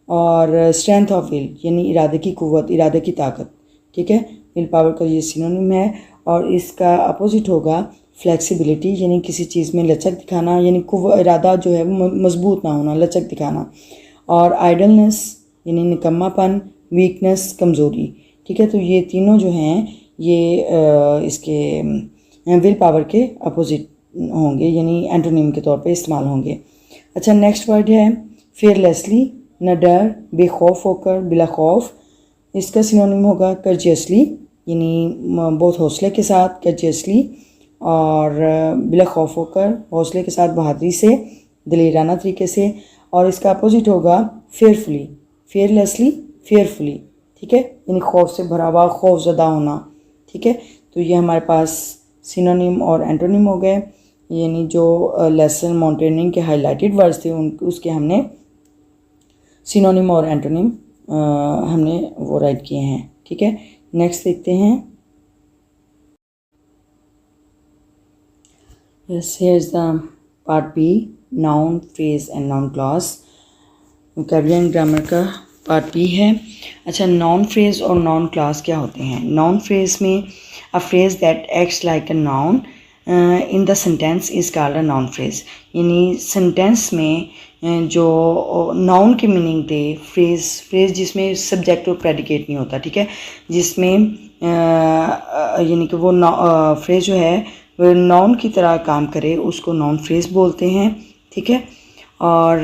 और स्ट्रेंथ ऑफ विल यानी इरादे की कुव्वत, इरादे की ताकत, ठीक है, विल पावर का ये सिनोनिम है। और इसका अपोजिट होगा फ्लेक्सिबिलिटी, यानी किसी चीज़ में लचक दिखाना, यानी इरादा जो है वो मजबूत ना होना, लचक दिखाना। और आइडलनेस यानी निकम्मापन, वीकनेस, कमज़ोरी, ठीक है। तो ये तीनों जो हैं ये इसके विल पावर के अपोजिट होंगे, यानी एंटोनिम के तौर पे इस्तेमाल होंगे। अच्छा, नेक्स्ट वर्ड है फियरलेसली, न डर, बेखौफ होकर, बिला खौफ। इसका सिनोनिम होगा कर्जियसली, यानी बहुत हौसले के साथ, कर्जियसली, और बिला खौफ होकर, हौसले के साथ, बहादुरी से, दिलेराना तरीके से। और इसका अपोजिट होगा फेयरफुली, फेयरलेसली, फेयरफुली, ठीक है, यानी खौफ से भरा हुआ, खौफजदा होना, ठीक है। तो ये हमारे पास सिनोनिम और एंटोनिम हो गए, यानी जो लेसन माउंटेनिंग के हाईलाइटेड वर्ड्स थे उसके हमने सिनोनिम और एंटोनिम हमने वो राइट किए हैं, ठीक है। नेक्स्ट देखते हैं। Yes, here is the part B, noun phrase and noun clause. Vocabulary grammar का पार्ट बी है। अच्छा, नाउन फ्रेज और नाउन क्लॉज क्या होते हैं? नाउन फ्रेज में a phrase that acts like a noun in the sentence is called a noun phrase, यानी sentence में जो नाउन की मीनिंग दे, फ्रेज जिसमें सब्जेक्ट और प्रेडिकेट नहीं होता, ठीक है, जिसमें यानी कि वो फ्रेज जो है वो नाउन की तरह काम करे, उसको नाउन फ्रेज बोलते हैं, ठीक है। और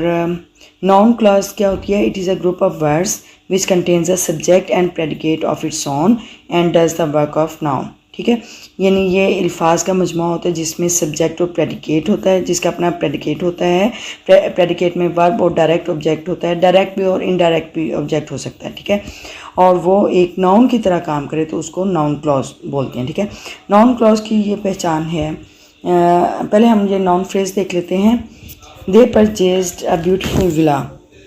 नाउन क्लॉज क्या होती है? It is a group of words which contains a subject and predicate of its own and does the work of noun, ठीक है। यानी ये अल्फाज का मजमू होता है जिसमें सब्जेक्ट और प्रेडिकेट होता है, जिसका अपना प्रेडिकेट होता है। प्रेडिकेट में वर्ब और डायरेक्ट ऑब्जेक्ट होता है, डायरेक्ट भी और इनडायरेक्ट भी ऑब्जेक्ट हो सकता है, ठीक है। और वो एक नाउन की तरह काम करे तो उसको नाउन क्लॉज बोलते हैं, ठीक है। नाउन क्लॉज की ये पहचान है। पहले हम ये नाउन फ्रेज देख लेते हैं। दे परचेज्ड अ ब्यूटीफुल विला,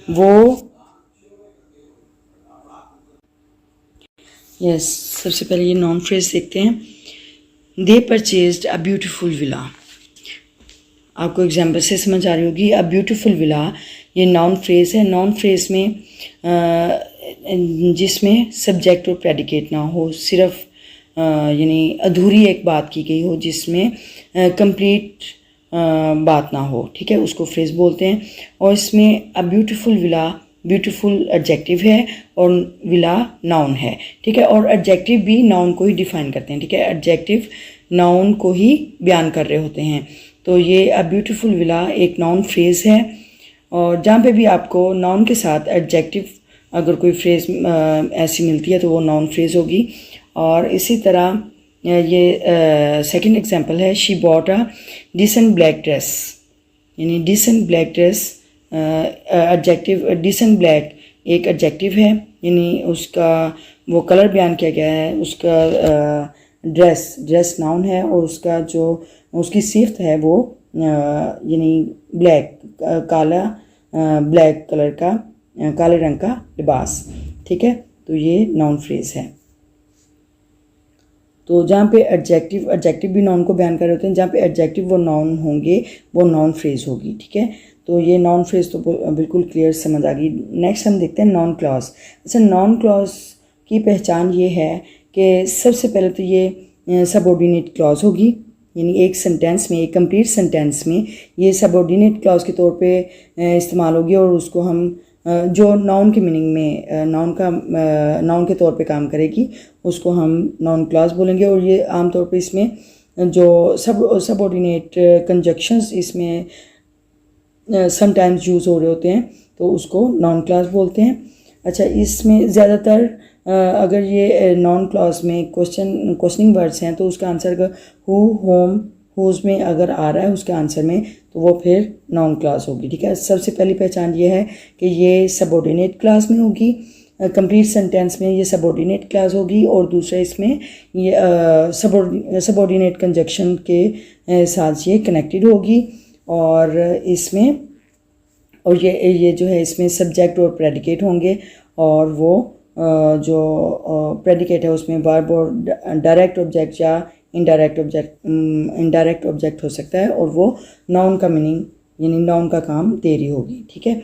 वो सबसे पहले ये नाउन फ्रेज देखते हैं। दे परचेज्ड अ ब्यूटीफुल विला, आपको एग्जाम्पल से समझ आ रही होगी। अ ब्यूटीफुल विला ये नाउन फ्रेज है। नाउन फ्रेज में जिसमें सब्जेक्ट और प्रेडिकेट ना हो, सिर्फ यानी अधूरी एक बात की गई हो, जिसमें कंप्लीट बात ना हो, ठीक है, उसको फ्रेज बोलते हैं। और इसमें a beautiful villa, beautiful adjective है और विला नाउन है, ठीक है। और एडजेक्टिव भी नाउन को ही डिफाइन करते हैं, ठीक है। एडजेक्टिव नाउन को ही बयान कर रहे होते हैं। तो ये अ ब्यूटीफुल विला एक नाउन फ्रेज है। और जहाँ पे भी आपको नाउन के साथ एडजेक्टिव अगर कोई फ्रेज ऐसी मिलती है तो वो नाउन फ्रेज होगी। और इसी तरह ये सेकंड एग्जांपल है। She bought a decent black dress, यानी decent black dress adjective, decent black एक एडजेक्टिव है, यानी उसका वो कलर बयान किया गया है। उसका ड्रेस नाउन है और उसका जो उसकी सिफ्त है वो यानी ब्लैक, काला, ब्लैक कलर का, काले रंग का लिबास, ठीक है। तो ये नाउन फ्रेज है। तो जहाँ पे एडजेक्टिव भी नाउन को बयान कर रहे होते हैं, जहाँ पे एडजेक्टिव वो नाउन होंगे वो नाउन फ्रेज होगी, ठीक है। तो ये नाउन फ्रेज तो बिल्कुल क्लियर समझ आ गई। नेक्स्ट हम देखते हैं नाउन क्लॉज। अच्छा, नाउन क्लॉज की पहचान ये है कि सबसे पहले तो ये सबऑर्डिनेट क्लॉज होगी, यानी एक सेंटेंस में, एक कंप्लीट सेंटेंस में ये सबऑर्डिनेट क्लॉज के तौर पे इस्तेमाल होगी और उसको हम जो नाउन के मीनिंग में नाउन के तौर पे काम करेगी उसको हम नाउन क्लॉज बोलेंगे। और ये आमतौर पे इसमें जो सबऑर्डिनेट कंजक्शंस इसमें समटाइम्स यूज़ हो रहे होते हैं तो उसको नाउन क्लॉज बोलते हैं। अच्छा, इसमें ज़्यादातर अगर ये नाउन क्लॉज में क्वेश्चनिंग वर्ड्स हैं तो उसका आंसर अगर हु, होम, हुज में अगर आ रहा है उसके आंसर में तो वो फिर नाउन क्लॉज होगी, ठीक है। सबसे पहली पहचान ये है कि ये सबऑर्डिनेट क्लास में होगी, कंप्लीट सेंटेंस में ये सबऑर्डिनेट क्लास होगी। और दूसरा इसमें ये सबऑर्डिनेट कंजक्शन के साथ ये कनेक्टेड होगी। और इसमें ये जो है इसमें सब्जेक्ट और प्रेडिकेट होंगे और वो जो प्रेडिकेट है उसमें वर्ब और डायरेक्ट ऑब्जेक्ट या इनडायरेक्ट ऑब्जेक्ट हो सकता है और वो नाउन का मीनिंग यानी नाउन का काम दे रही होगी, ठीक है।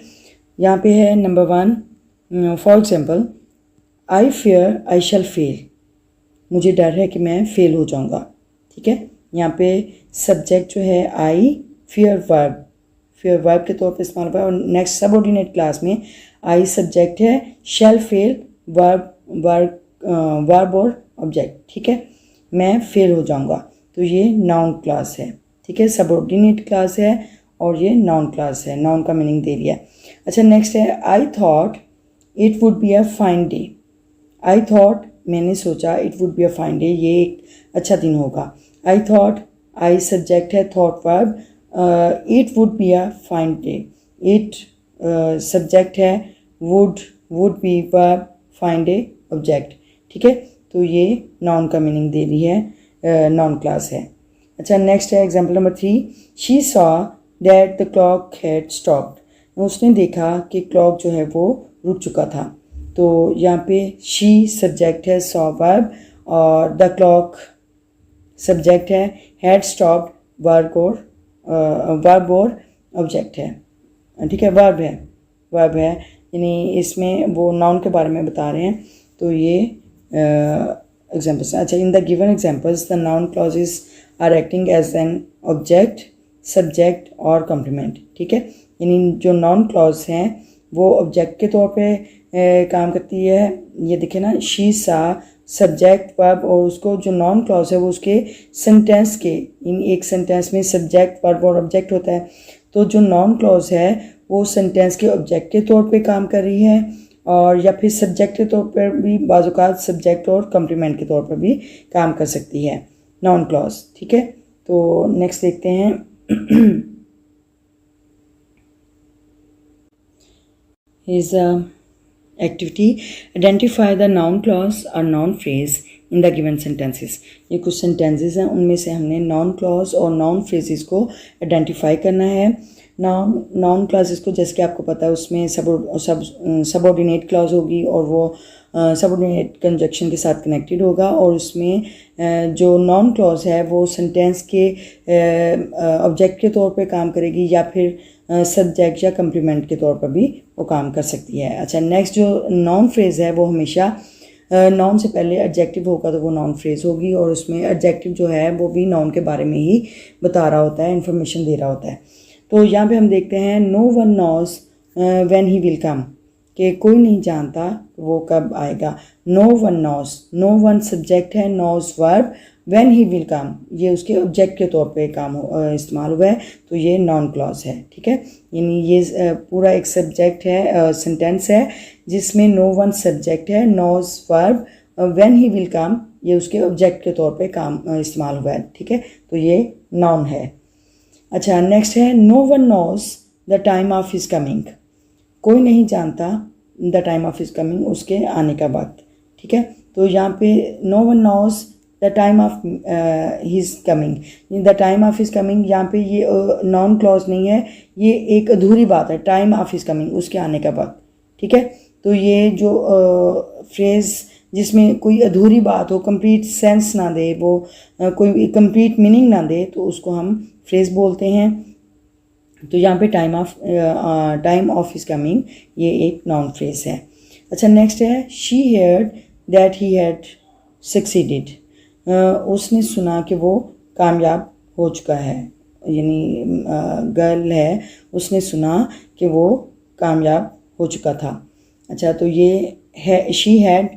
यहाँ पे है number 1, for example, I fear I shall fail, मुझे डर है कि मैं फेल हो जाऊँगा, ठीक है। यहाँ पे सब्जेक्ट जो है आई, फियर वर्ब के तौर पे इस्तेमाल हुआ है। और नेक्स्ट सबऑर्डिनेट क्लास में आई सब्जेक्ट है, शैल फेल वर्ब और ऑब्जेक्ट, ठीक है। मैं फेल हो जाऊंगा, तो ये नाउन क्लास है, ठीक है। सबऑर्डिनेट क्लास है और ये नाउन क्लास है, नाउन का मीनिंग दे दिया है। अच्छा, नेक्स्ट है I thought it would be a fine day. I thought मैंने सोचा, it would be a fine day ये एक अच्छा दिन होगा। आई थॉट, आई सब्जेक्ट है, thought verb, it would be a fine day, it subject है, would be verb, fine day object, ठीक है। तो ये नाउन का मीनिंग दे रही है, नाउन क्लास है। अच्छा, नेक्स्ट है example number 3, she saw that the clock had stopped, उसने देखा कि क्लॉक जो है वो रुक चुका था। तो यहाँ पे शी सब्जेक्ट है, सॉ वर्ब और द क्लॉक सब्जेक्ट है, हैड स्टॉप्ड वर्ब और ऑब्जेक्ट है, ठीक है, वर्ब है यानी इसमें वो नाउन के बारे में बता रहे हैं। तो ये एग्जाम्पल्स। अच्छा, in the given examples the noun clauses are acting as an object, subject और कॉम्प्लीमेंट, ठीक है। यानी जो नाउन क्लॉज हैं वो ऑब्जेक्ट के तौर पे काम करती है। ये देखे ना, शी सा सब्जेक्ट वर्ब और उसको जो नाउन क्लॉज है वो उसके सेंटेंस के, इन एक सेंटेंस में सब्जेक्ट वर्ब और ऑब्जेक्ट होता है। तो जो नाउन क्लॉज है वो सेंटेंस के ऑब्जेक्ट के तौर पे काम कर रही है और या फिर सब्जेक्ट के तौर पर भी बाज़-औक़ात सब्जेक्ट और कम्प्लीमेंट के तौर पर भी काम कर सकती है नाउन क्लॉज। ठीक है, तो नेक्स्ट देखते हैं। Is activity identify the noun clause और noun phrase in the given sentences. ये कुछ सेंटेंसेस हैं, उनमें से हमने नाउन क्लॉज और नाउन फ्रेजेस को आइडेंटिफाई करना है। नाउन क्लॉजेस को जैसे कि आपको पता है उसमें सबऑर्डिनेट क्लॉज होगी और वो सबऑर्डिनेट कंजक्शन के साथ कनेक्टेड होगा, और उसमें जो नाउन क्लॉज है वो सेंटेंस के ऑब्जेक्ट के तौर पे काम करेगी या फिर सब्जेक्ट या कम्प्लीमेंट के तौर पर भी वो काम कर सकती है। अच्छा, नेक्स्ट जो नाउन फ्रेज़ है वो हमेशा नाउन से पहले एडजेक्टिव होगा तो वो नाउन फ्रेज़ होगी, और उसमें एडजेक्टिव जो है वो भी नाउन के बारे में ही बता रहा होता है, इन्फॉर्मेशन दे रहा होता है। तो यहाँ पे हम देखते हैं no one knows when he will come, कि कोई नहीं जानता वो कब आएगा। No one knows, no one subject है, knows verb, when he will come ये उसके ऑब्जेक्ट के तौर पे काम इस्तेमाल हुआ है, तो ये नाउन क्लॉज है। ठीक है, यानी ये पूरा एक सब्जेक्ट है, सेंटेंस है जिसमें नो वन सब्जेक्ट है, knows verb, when he will come ये उसके ऑब्जेक्ट के तौर पे काम इस्तेमाल हुआ है। ठीक है, तो ये नाउन है। अच्छा, नेक्स्ट है no one knows the time of his coming, कोई नहीं जानता the time of his coming उसके आने का वक्त। ठीक है, तो यहाँ पे no one knows the time of his coming, the time of his coming यहाँ पे ये नॉन क्लॉज नहीं है, ये एक अधूरी बात है, टाइम ऑफ हिज कमिंग उसके आने का वक्त। ठीक है, तो ये जो फ्रेज़ जिसमें कोई अधूरी बात हो, कंप्लीट सेंस ना दे, वो कोई कंप्लीट मीनिंग ना दे, तो उसको हम फ्रेज़ बोलते हैं। तो यहाँ पे टाइम ऑफ हिज कमिंग ये एक नाउन फ्रेज़ है। अच्छा, नेक्स्ट है she heard that he had succeeded, उसने सुना कि वो कामयाब हो चुका है, यानी गर्ल है, उसने सुना कि वो कामयाब हो चुका था। अच्छा, तो ये है शी हैड,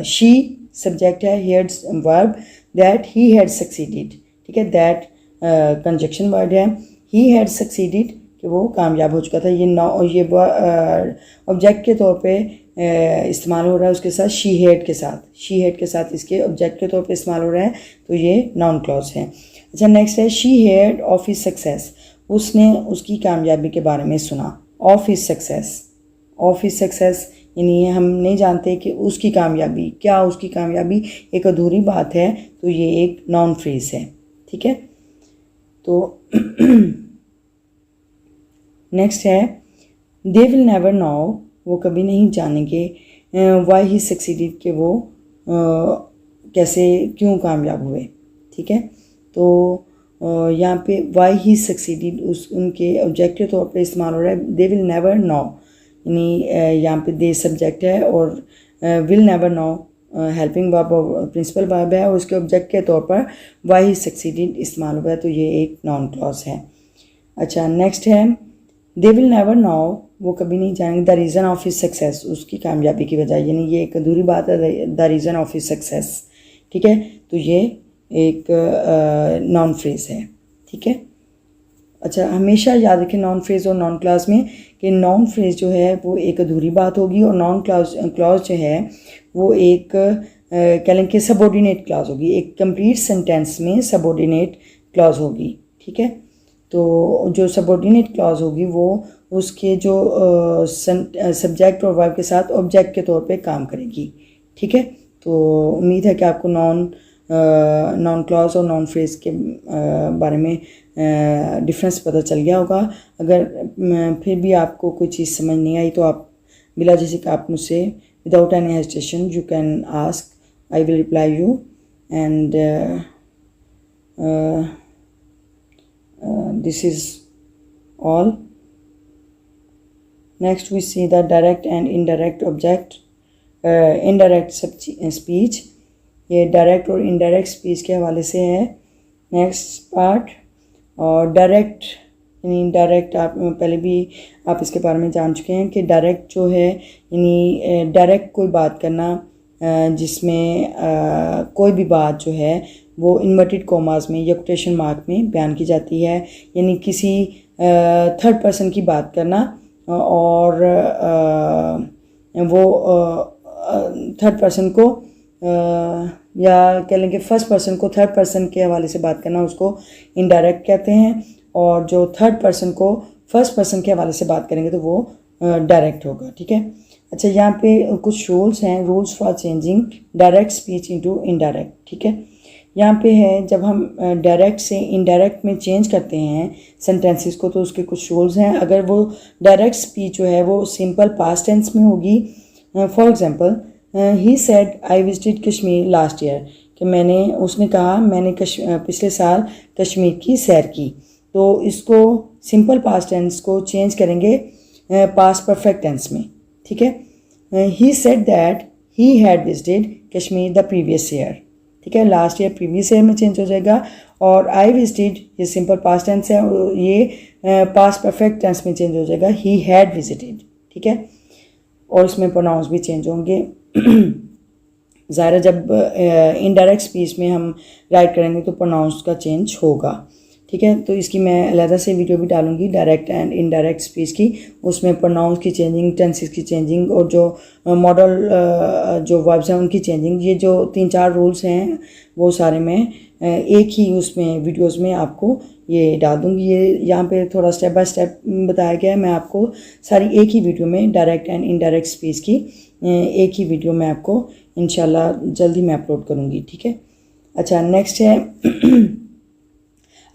शी सब्जेक्ट है, head verb, that he had succeeded. ठीक है, दैट कंजक्शन वर्ड है, ही हैड सक्सीडेड कि वो कामयाब हो चुका था, ये ऑब्जेक्ट के तौर पे इस्तेमाल हो रहा है, उसके साथ शी हेड के साथ इसके ऑब्जेक्ट के तौर पे इस्तेमाल हो रहा है, तो ये नाउन क्लॉज है। अच्छा, नेक्स्ट है she had of his success, उसने उसकी कामयाबी के बारे में सुना। ऑफ हिज सक्सेस यानी हम नहीं जानते कि उसकी कामयाबी क्या, उसकी कामयाबी एक अधूरी बात है, तो ये एक नाउन फ्रेज है। ठीक है, तो नेक्स्ट है दे विल नेवर नो, वो कभी नहीं जानेंगे, वाई ही सक्सीडेड कि वो कैसे क्यों कामयाब हुए। ठीक है, तो यहाँ पे वाई ही सक्सीडेड उनके ऑब्जेक्ट के तौर पे इस्तेमाल हो रहा है। दे विल नेवर नो यानी यहाँ पे दे सब्जेक्ट है और will never know helping verb और प्रिंसिपल वर्ब है, और उसके ऑब्जेक्ट के तौर पर वाई ही सक्सीडेड इस्तेमाल हुआ है, तो ये एक नाउन क्लॉज है। अच्छा, नेक्स्ट है दे विल नेवर नो, वो कभी नहीं जानेंगे the reason of his success, उसकी कामयाबी की वजह, यानी ये एक अधूरी बात है, the reason of his success. ठीक है, तो ये एक नाउन फ्रेज है। ठीक है, अच्छा, हमेशा याद रखें नाउन फ्रेज और नाउन क्लॉज में कि नाउन फ्रेज जो है वो एक अधूरी बात होगी, और नाउन क्लॉज जो है वो एक कह लें कि सबऑर्डिनेट क्लॉज होगी, एक कंप्लीट सेंटेंस में सबऑर्डिनेट क्लॉज होगी। ठीक है, तो जो सबऑर्डिनेट क्लॉज होगी वो उसके जो सब्जेक्ट और वर्ब के साथ ऑब्जेक्ट के तौर पे काम करेगी। ठीक है, तो उम्मीद है कि आपको नाउन क्लॉज और नाउन फ्रेज के बारे में डिफरेंस पता चल गया होगा। अगर फिर भी आपको कोई चीज़ समझ नहीं आई तो आप बिला झिझक आप मुझसे without any hesitation you can ask, I will reply you, and this is all. Next we see the direct and indirect object, indirect speech, ये डायरेक्ट और इनडायरेक्ट स्पीच के हवाले से है नेक्स्ट पार्ट। और डायरेक्ट यानी इनडायरेक्ट आप पहले भी आप इसके बारे में जान चुके हैं कि डायरेक्ट जो है यानी डायरेक्ट कोई बात करना जिसमें कोई भी बात जो है वो इन्वर्टेड कॉमास में या कोटेशन मार्क में बयान की जाती है, यानी किसी थर्ड पर्सन की बात करना और वो थर्ड पर्सन को या कह लें कि फर्स्ट पर्सन को थर्ड पर्सन के हवाले से बात करना उसको इनडायरेक्ट कहते हैं, और जो थर्ड पर्सन को फर्स्ट पर्सन के हवाले से बात करेंगे तो वो डायरेक्ट होगा। ठीक है। अच्छा, यहाँ पे कुछ रूल्स हैं, rules for changing direct speech into indirect. ठीक है। यहाँ पे है जब हम डायरेक्ट से इनडायरेक्ट में चेंज करते हैं सेंटेंसेस को तो उसके कुछ रूल्स हैं। अगर वो डायरेक्ट स्पीच जो है वो सिंपल पास्ट टेंस में होगी, for example he said I visited Kashmir last year, कि उसने कहा मैंने पिछले साल कश्मीर की सैर की, तो इसको सिंपल पास्ट टेंस को चेंज करेंगे पास्ट परफेक्ट टेंस में। ठीक है। He said that he had visited Kashmir the previous year. ठीक है, लास्ट ईयर प्रीवियस ईयर में चेंज हो जाएगा, और आई विजिटेड ये सिंपल पास्ट टेंस है, ये पास्ट परफेक्ट टेंस में चेंज हो जाएगा, ही हैड विजिटेड। ठीक है, और इसमें प्रोनाउंस भी चेंज होंगे। ज़ाहिर जब इनडायरेक्ट स्पीच में हम राइट करेंगे तो प्रोनाउंस का चेंज होगा। ठीक है, तो इसकी मैं अलग से वीडियो भी डालूंगी डायरेक्ट एंड इनडायरेक्ट स्पीच की, उसमें प्रोनाउंस की चेंजिंग, टेंसेस की चेंजिंग, और जो मॉडल जो वर्ब्स हैं उनकी चेंजिंग। ये जो 3-4 रूल्स हैं वो सारे मैं एक ही उसमें वीडियोस में आपको ये डाल दूँगी। ये यहाँ पे थोड़ा स्टेप बाय स्टेप बताया गया है, मैं आपको सारी एक ही वीडियो में डायरेक्ट एंड इनडायरेक्ट स्पीच की एक ही वीडियो में आपको इंशाल्लाह जल्दी मैं अपलोड करूँगी। ठीक है। अच्छा, नेक्स्ट है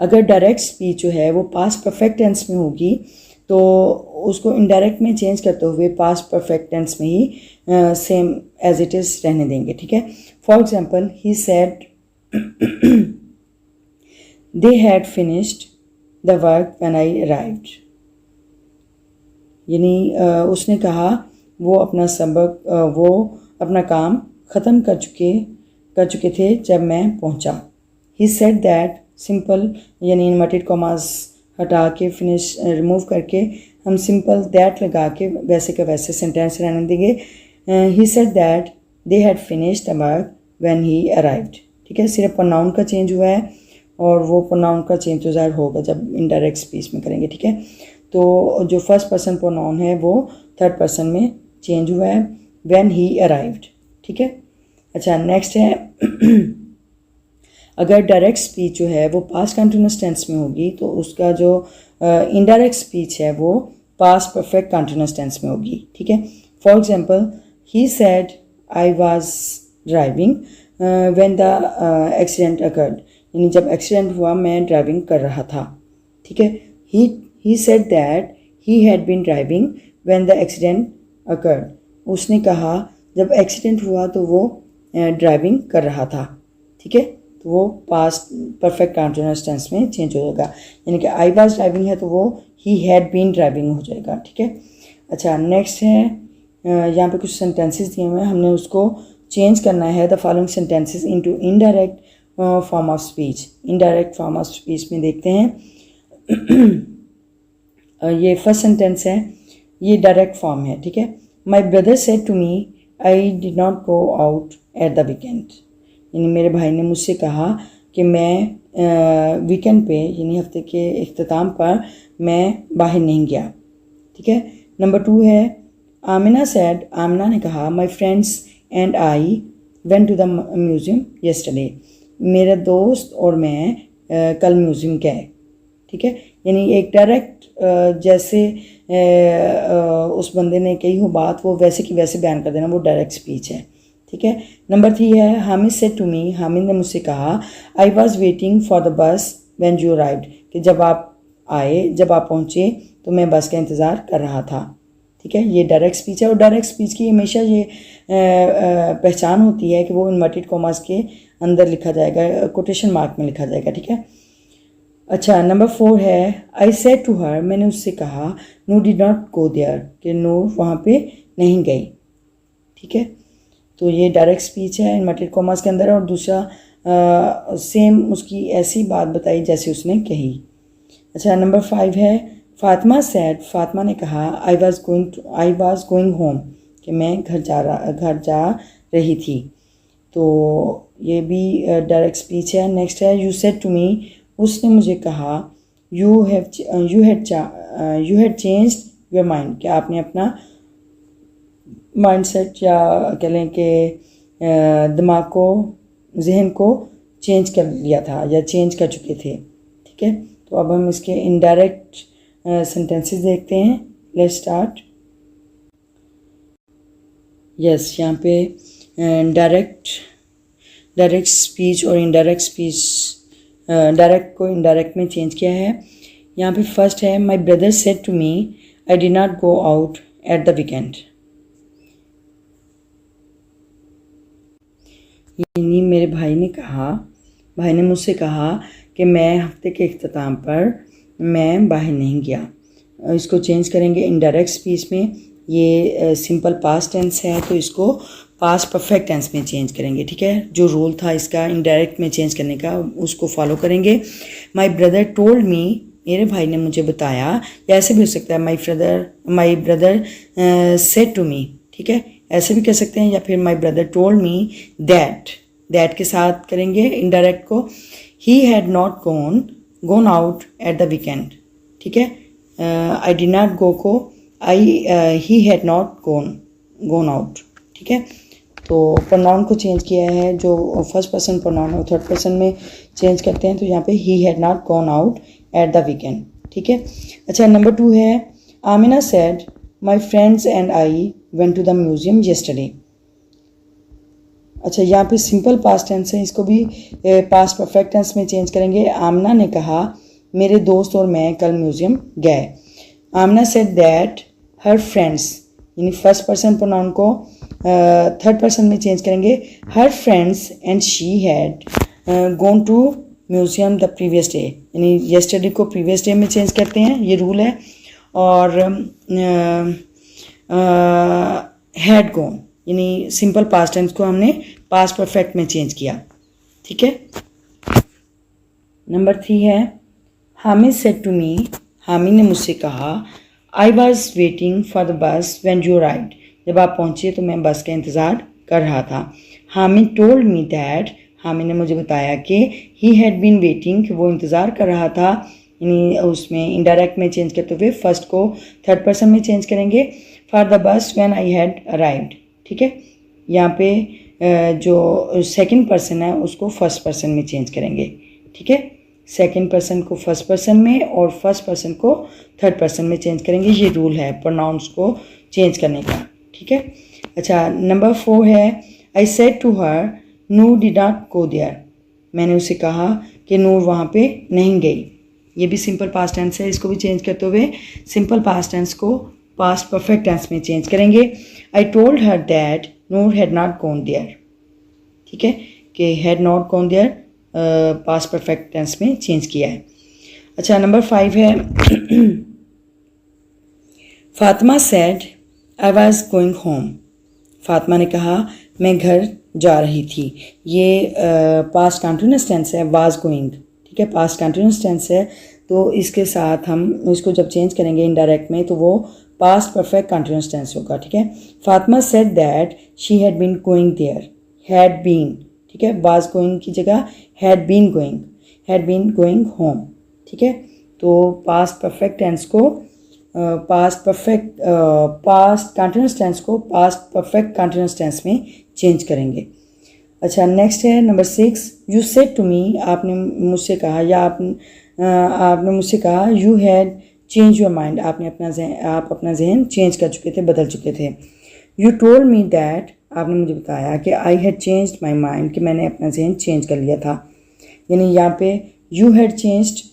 अगर डायरेक्ट स्पीच जो है वो पास्ट परफेक्ट टेंस में होगी तो उसको इनडायरेक्ट में चेंज करते हुए पास्ट परफेक्ट टेंस में ही सेम एज इट इज़ रहने देंगे। ठीक है। For example he said they had finished the work when I arrived, यानी उसने कहा वो अपना काम ख़त्म कर चुके थे जब मैं पहुंचा। ही सेड दैट सिंपल यानी इन्वर्टेड कॉमास हटा के फिनिश रिमूव करके हम सिंपल दैट लगा के वैसे का वैसे सेंटेंस रहने देंगे। ही said that they had finished the work when he arrived. ठीक है, सिर्फ प्रोनाउन का चेंज हुआ है, और वो प्रोनाउन का चेंज तो ज़ाहिर होगा जब इनडायरेक्ट स्पीच में करेंगे। ठीक है, तो जो फर्स्ट पर्सन प्रोनाउन है वो थर्ड पर्सन में चेंज हुआ है, व्हेन ही अराइव्ड। ठीक है। अच्छा, नेक्स्ट है अगर डायरेक्ट स्पीच जो है वो पास्ट कंटिन्यूअस टेंस में होगी तो उसका जो इनडायरेक्ट स्पीच है वो पास्ट परफेक्ट कंटिन्यूअस टेंस में होगी। ठीक है। For example he said I was driving when the accident occurred, यानी जब एक्सीडेंट हुआ मैं ड्राइविंग कर रहा था। ठीक है। He said that he had been driving when the accident occurred, उसने कहा जब एक्सीडेंट हुआ तो वो ड्राइविंग कर रहा था। ठीक है, तो वो पास्ट परफेक्ट कंटिन्यूअस टेंस में चेंज हो जाएगा, यानी कि आई वाज ड्राइविंग है तो वो ही हैड बीन ड्राइविंग हो जाएगा। ठीक है। अच्छा, नेक्स्ट है यहाँ पे कुछ सेंटेंसेस दिए हुए हैं, हमने उसको चेंज करना है the following sentences into indirect form of speech. Indirect form of speech में देखते हैं ये फर्स्ट सेंटेंस है, ये डायरेक्ट फॉर्म है। ठीक है। My brother said to me I did not go out at the weekend, यानी मेरे भाई ने मुझसे कहा कि मैं वीकेंड पे यानी हफ्ते के इख्तिताम पर मैं बाहर नहीं गया। ठीक है। नंबर 2 है आमिना सेड, आमिना ने कहा my friends and I went to the museum yesterday, मेरे दोस्त और मैं कल म्यूज़ियम गए। ठीक है, यानी एक डायरेक्ट जैसे उस बंदे ने कही हो बात वो वैसे की वैसे बयान कर देना, वो डायरेक्ट स्पीच है। ठीक है। नंबर 3 है Hamid said to me, Hamid ने मुझसे कहा I was waiting for the bus when you arrived, कि जब आप पहुँचे तो मैं बस का इंतज़ार कर रहा था। ठीक है, ये डायरेक्ट स्पीच है, और डायरेक्ट स्पीच की हमेशा ये पहचान होती है कि वो इन्वर्टेड कॉमास के अंदर लिखा जाएगा, कोटेशन मार्क में लिखा जाएगा। ठीक है। अच्छा, नंबर 4 है आई सेड टू हर, मैंने उससे कहा no did not go there, कि नो वहाँ पे नहीं गई। ठीक है, तो ये डायरेक्ट स्पीच है इन्वर्टेड कॉमास के अंदर, और दूसरा सेम उसकी ऐसी बात बताई जैसे उसने कही। अच्छा, नंबर 5 है फातिमा सेड, फातिमा ने कहा आई वाज गोइंग होम, कि मैं घर जा रही थी, तो ये भी डायरेक्ट स्पीच है। नेक्स्ट है यू सेड टू मी, उसने मुझे कहा you had changed your mind, कि आपने अपना माइंडसेट या कह लें कि दिमाग को, जहन को चेंज कर लिया था या चेंज कर चुके थे। ठीक है, तो अब हम इसके इनडायरेक्ट सेंटेंसेस देखते हैं। Let's start. यस, यहाँ पे डायरेक्ट स्पीच और इनडायरेक्ट स्पीच, डायरेक्ट को इनडायरेक्ट में चेंज किया है। यहाँ पे फर्स्ट है, my brother said to me I did not go out at the weekend. यानी मेरे भाई ने मुझसे कहा कि मैं हफ्ते के इख्तिताम पर मैं बाहर नहीं गया। इसको चेंज करेंगे इनडायरेक्ट स्पीच में। ये सिंपल पास्ट टेंस है तो इसको पास्ट परफेक्ट टेंस में चेंज करेंगे। ठीक है, जो रूल था इसका इनडायरेक्ट में चेंज करने का उसको फॉलो करेंगे। माई ब्रदर टोल्ड मी, मेरे भाई ने मुझे बताया, या ऐसे भी हो सकता है my brother said to me. ठीक है, ऐसे भी कह सकते हैं, या फिर my brother told me that के साथ करेंगे इनडायरेक्ट को। He had not gone out at the weekend. ठीक है, आई डिड नॉट गो को he had not gone out. ठीक है, तो प्रोनाउन को चेंज किया है। जो फर्स्ट पर्सन प्रोनाउन है थर्ड पर्सन में चेंज करते हैं, तो यहाँ पे ही had not gone out at the weekend. ठीक है, अच्छा नंबर 2 है, Amina said my friends and I went to the museum yesterday. अच्छा, यहाँ पे सिंपल पास्ट टेंस है, इसको भी पास्ट परफेक्ट टेंस में चेंज करेंगे। आमना ने कहा मेरे दोस्त और मैं कल म्यूजियम गए। Amna said that her friends, यानी फर्स्ट पर्सन प्रोनाउन को थर्ड पर्सन में चेंज करेंगे। Her friends and she had gone to museum the previous day, यानी येस्टरडे को प्रीवियस डे में चेंज करते हैं, ये रूल है। और हैड गोन, यानी सिंपल पास्ट टेंस को हमने पास्ट परफेक्ट में चेंज किया। ठीक है, नंबर 3 है, Hamid said to me, Hamid ने मुझसे कहा, I was waiting for the bus when you arrived, जब आप पहुँचे तो मैं बस का इंतज़ार कर रहा था। Hamid told me that, Hamid ने मुझे बताया कि ही हैड बीन वेटिंग, कि वो इंतज़ार कर रहा था। यानी उसमें इनडायरेक्ट में चेंज करते हुए फर्स्ट को थर्ड पर्सन में चेंज करेंगे। For the bus when I had arrived. ठीक है, यहाँ पे जो सेकंड पर्सन है उसको फर्स्ट पर्सन में चेंज करेंगे। ठीक है, सेकंड पर्सन को फर्स्ट पर्सन में और फर्स्ट पर्सन को थर्ड पर्सन में चेंज करेंगे। ये रूल है प्रोनाउंस को चेंज करने का। ठीक है, अच्छा नंबर 4 है, I said to her Noor did not go there, मैंने उसे कहा कि नूर वहाँ पे नहीं गई। ये भी सिंपल पास्ट टेंस है, इसको भी चेंज करते हुए सिंपल पास्ट टेंस को पास्ट परफेक्ट टेंस में चेंज करेंगे। I told her that Noor had not gone there. ठीक है, कि had not gone there past perfect tense में चेंज किया है। अच्छा नंबर 5 है, Fatima said I was going home, Fatima ने कहा मैं घर जा रही थी। ये पास्ट कंटिन्यूअस टेंस है, वाज गोइंग। ठीक है, पास्ट कंटिन्यूअस टेंस है, तो इसके साथ हम इसको जब चेंज करेंगे इनडायरेक्ट में तो वो पास्ट परफेक्ट कंटिन्यूअस टेंस होगा। ठीक है, Fatima said that she had been going there, had been. ठीक है, वाज गोइंग की जगह हैड बीन गोइंग होम। ठीक है, तो पास्ट परफेक्ट टेंस को पास्ट कंटिन्यूअस टेंस को पास्ट परफेक्ट कंटिन्यूअस टेंस में चेंज करेंगे। अच्छा नेक्स्ट है number 6, you said to me, आपने मुझसे कहा या आपने मुझसे कहा, you had change your mind, आप अपना जहन चेंज कर चुके थे, बदल चुके थे। यू टोल्ड मी दैट, आपने मुझे बताया कि I had changed my mind, कि मैंने अपना जहन चेंज कर लिया था। यानी यहाँ पे you had changed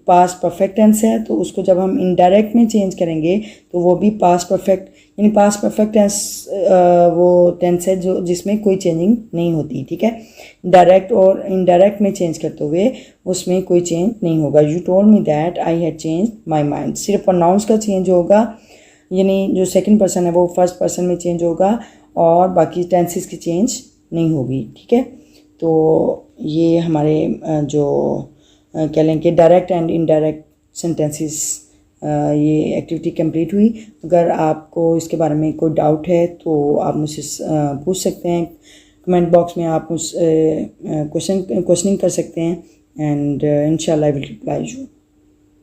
past perfect tense है, तो उसको जब हम इनडायरेक्ट में चेंज करेंगे तो वो भी पास्ट परफेक्ट, यानी पास्ट परफेक्ट टेंस वो टेंस है जो जिसमें कोई चेंजिंग नहीं होती। ठीक है, डायरेक्ट और इनडायरेक्ट में चेंज करते हुए उसमें कोई चेंज नहीं होगा। You told me that I had changed my mind, सिर्फ प्रोनाउंस का चेंज होगा, यानी जो सेकंड पर्सन है वो फर्स्ट पर्सन में चेंज होगा और बाकी टेंसेस की चेंज नहीं होगी। ठीक है, तो ये हमारे जो कह लें कि डायरेक्ट एंड इनडायरेक्ट सेंटेंसेस ये एक्टिविटी कंप्लीट हुई। अगर आपको इसके बारे में कोई डाउट है तो आप मुझसे पूछ सकते हैं, कमेंट बॉक्स में आप मुझसे क्वेश्चनिंग कर सकते हैं एंड इंशाल्लाह I will reply you.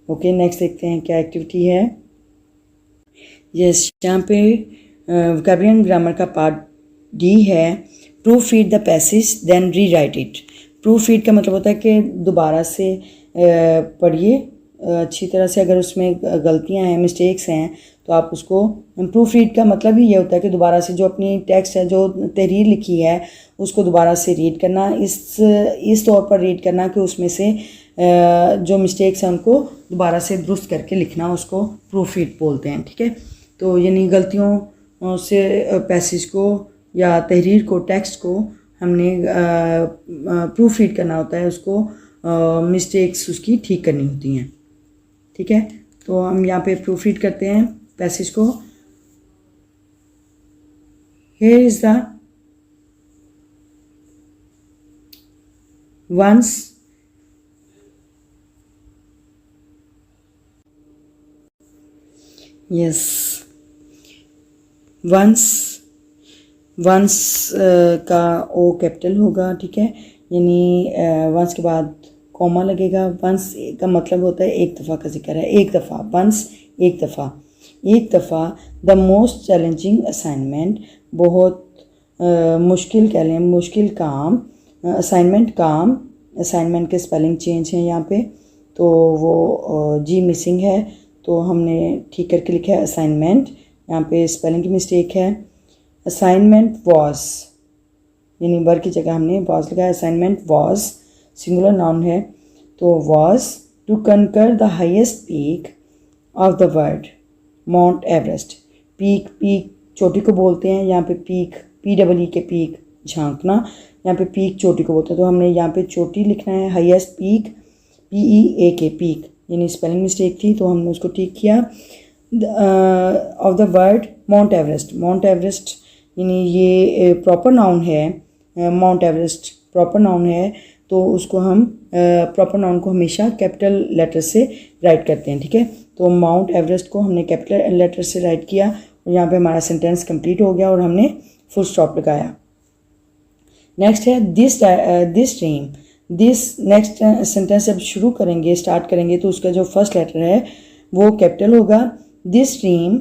Okay, next देखते हैं क्या एक्टिविटी है। यस, यहाँ पे वोकैबुलरी एंड ग्रामर का पार्ट डी है proofread the passage then rewrite it. Proofread का मतलब होता है कि दोबारा से पढ़िए अच्छी तरह से, अगर उसमें गलतियां हैं, मिस्टेक्स हैं, तो आप उसको, प्रूफ रीड का मतलब ही ये होता है कि दोबारा से जो अपनी टेक्स्ट है, जो तहरीर लिखी है, उसको दोबारा से रीड करना, इस तौर पर रीड करना कि उसमें से जो मिस्टेक्स हैं उनको दोबारा से दुरुस्त करके लिखना, उसको प्रूफ रीड बोलते हैं। ठीक है, तो यानी गलतियों से पैसेज को या तहरीर को, टेक्स्ट को हमने प्रूफ रीड करना होता है, उसको मिस्टेक्स उसकी ठीक करनी होती हैं। ठीक है, तो हम यहाँ पे प्रूफ रीड करते हैं पैसेज को। Here is the once yes once का ओ कैपिटल होगा। ठीक है, यानी वंस के बाद कॉमा लगेगा। वंस का मतलब होता है एक दफ़ा का जिक्र है, एक दफ़ा, वंस एक दफ़ा। द मोस्ट चैलेंजिंग असाइनमेंट, बहुत मुश्किल कह लें, मुश्किल काम, असाइनमेंट के स्पेलिंग चेंज हैं यहाँ पे, तो वो जी मिसिंग है, तो हमने ठीक करके लिखा है असाइनमेंट, यहाँ पे स्पेलिंग की मिस्टेक है। असाइनमेंट वॉज, यानी वर्ब की जगह हमने वॉज लगाया। असाइनमेंट वॉज सिंगुलर नाउन है, तो was to conquer the highest peak of the world Mount Everest. Peak चोटी को बोलते हैं, यहाँ पे पीक PEE के पीक झांकना, यहाँ पे पीक चोटी को बोलते हैं, तो हमने यहाँ पे चोटी लिखना है, हाईएस्ट पीक PEA के पीक, यानी स्पेलिंग मिस्टेक थी, तो हमने उसको ठीक किया। Of the world Mount Everest यानी ये प्रॉपर नाउन है, माउंट एवरेस्ट प्रॉपर नाउन है, तो उसको हम प्रॉपर नाउन को हमेशा कैपिटल लेटर से राइट करते हैं। ठीक है, तो माउंट एवरेस्ट को हमने कैपिटल लेटर से राइट किया, और यहाँ पे हमारा सेंटेंस कंप्लीट हो गया और हमने फुल स्टॉप लगाया। नेक्स्ट है दिस ड्रीम। नेक्स्ट सेंटेंस जब शुरू करेंगे, स्टार्ट करेंगे, तो उसका जो फर्स्ट लेटर है वो कैपिटल होगा। दिस ड्रीम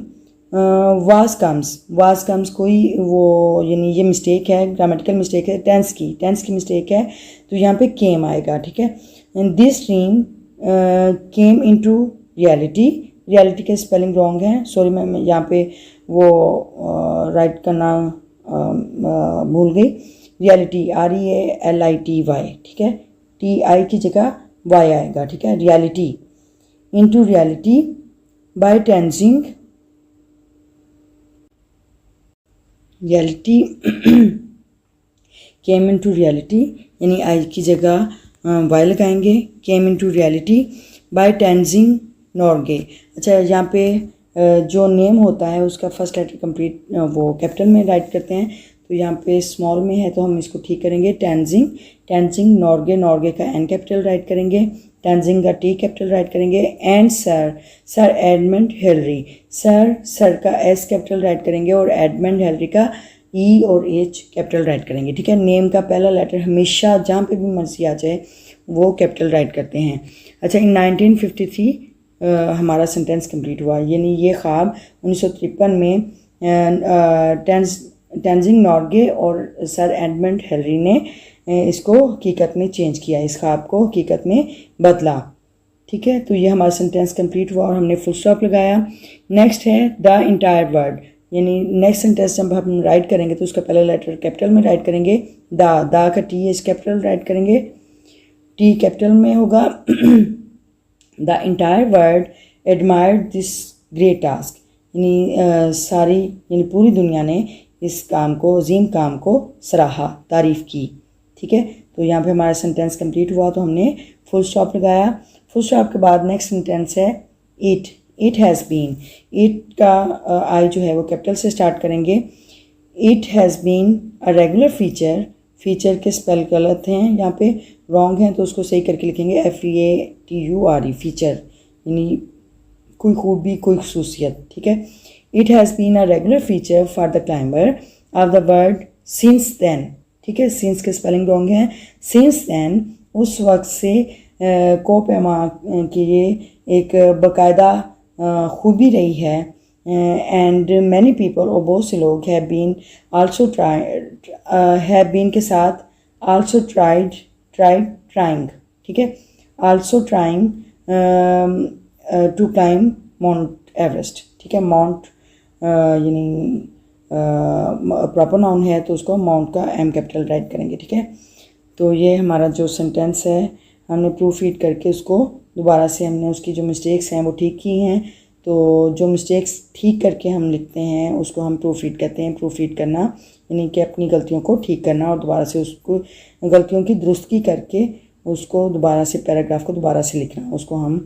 वाज कम्स कोई वो, यानी ये मिस्टेक है, ग्रामेटिकल मिस्टेक है, टेंस की मिस्टेक है, तो यहाँ पे केम आएगा। ठीक है, and this dream came into reality के स्पेलिंग रॉन्ग है, सॉरी मैं यहाँ पे वो राइट करना भूल गई। रियलिटी REALITY, ठीक है, TI की जगह Y आएगा। ठीक है, reality into reality by Tenzing, reality came into reality, यानी आई की जगह वाई लगाएंगे, came into reality by Tenzing Norgay. अच्छा, यहाँ पे जो नेम होता है उसका फर्स्ट लेटर कंप्लीट वो कैपिटल में राइट करते हैं, तो यहाँ पे स्मॉल में है, तो हम इसको ठीक करेंगे। टेंजिंग नॉर्गे का N कैपिटल राइट करेंगे, टेंजिंग का T कैपिटल राइट करेंगे। And sir Edmund Hillary, sir का S कैपिटल राइट करेंगे, और एडमंड हिलरी का E और H कैपिटल राइट करेंगे। ठीक है, नेम का पहला लेटर हमेशा जहाँ पे भी मर्जी आ जाए वो कैपिटल राइट करते हैं। अच्छा, इन 1953 हमारा सेंटेंस कंप्लीट हुआ, यानी ये ख्वाब 1953 में टेंजिंग नॉर्गे और सर एडमंड हिलरी ने इसको हकीकत में चेंज किया, इस ख्वाब को हकीकत में बदला। ठीक है, तो ये हमारा सेंटेंस कंप्लीट हुआ और हमने फुल स्टॉप लगाया। नेक्स्ट है द इंटायर वर्ड, यानी नेक्स्ट सेंटेंस जब हम राइट करेंगे तो उसका पहला लेटर कैपिटल में राइट करेंगे। द का TH कैपिटल राइट करेंगे, T कैपिटल में होगा। The entire world admired this great task, यानी सारी, यानी पूरी दुनिया ने इस काम को, अजीम काम को सराहा, तारीफ़ की। ठीक है, तो यहाँ पे हमारा सेंटेंस कंप्लीट हुआ, तो हमने फुल स्टॉप लगाया। फुल स्टॉप के बाद नेक्स्ट सेंटेंस है इट हैज़ बीन। इट का आई जो है वो कैपिटल से स्टार्ट करेंगे। It has been a regular feature के स्पेल गलत हैं, यहाँ पे रॉन्ग हैं, तो उसको सही करके लिखेंगे FEATURE, फीचर यानी कोई खूबी, कोई खसूसियत। ठीक है, it has been a regular feature for the climber of the world since then. ठीक है, सिंस के स्पेलिंग रॉन्ग हैं। सिंस देन उस वक्त से को पैमा की ये एक बाकायदा खूबी रही है एंड मैनी पीपल, और बहुत से लोग have been also tried, have been के साथ आल्सो ट्राइंग, ठीक है, also trying to climb Mount Everest, ठीक है। माउंट यानी प्रॉपर नाउन है तो उसको माउंट का एम कैपिटल राइट करेंगे, ठीक है। तो ये हमारा जो सेंटेंस है हमने प्रूफ रीड करके उसको दोबारा से हमने उसकी जो मिस्टेक्स हैं वो ठीक की हैं। तो जो मिस्टेक्स ठीक करके हम लिखते हैं उसको हम प्रूफ रीड कहते हैं। प्रूफ रीड करना यानी कि अपनी गलतियों को ठीक करना और दोबारा से उसको गलतियों की दुरुस्तगी करके उसको दोबारा से पैराग्राफ को दोबारा से लिखना, उसको हम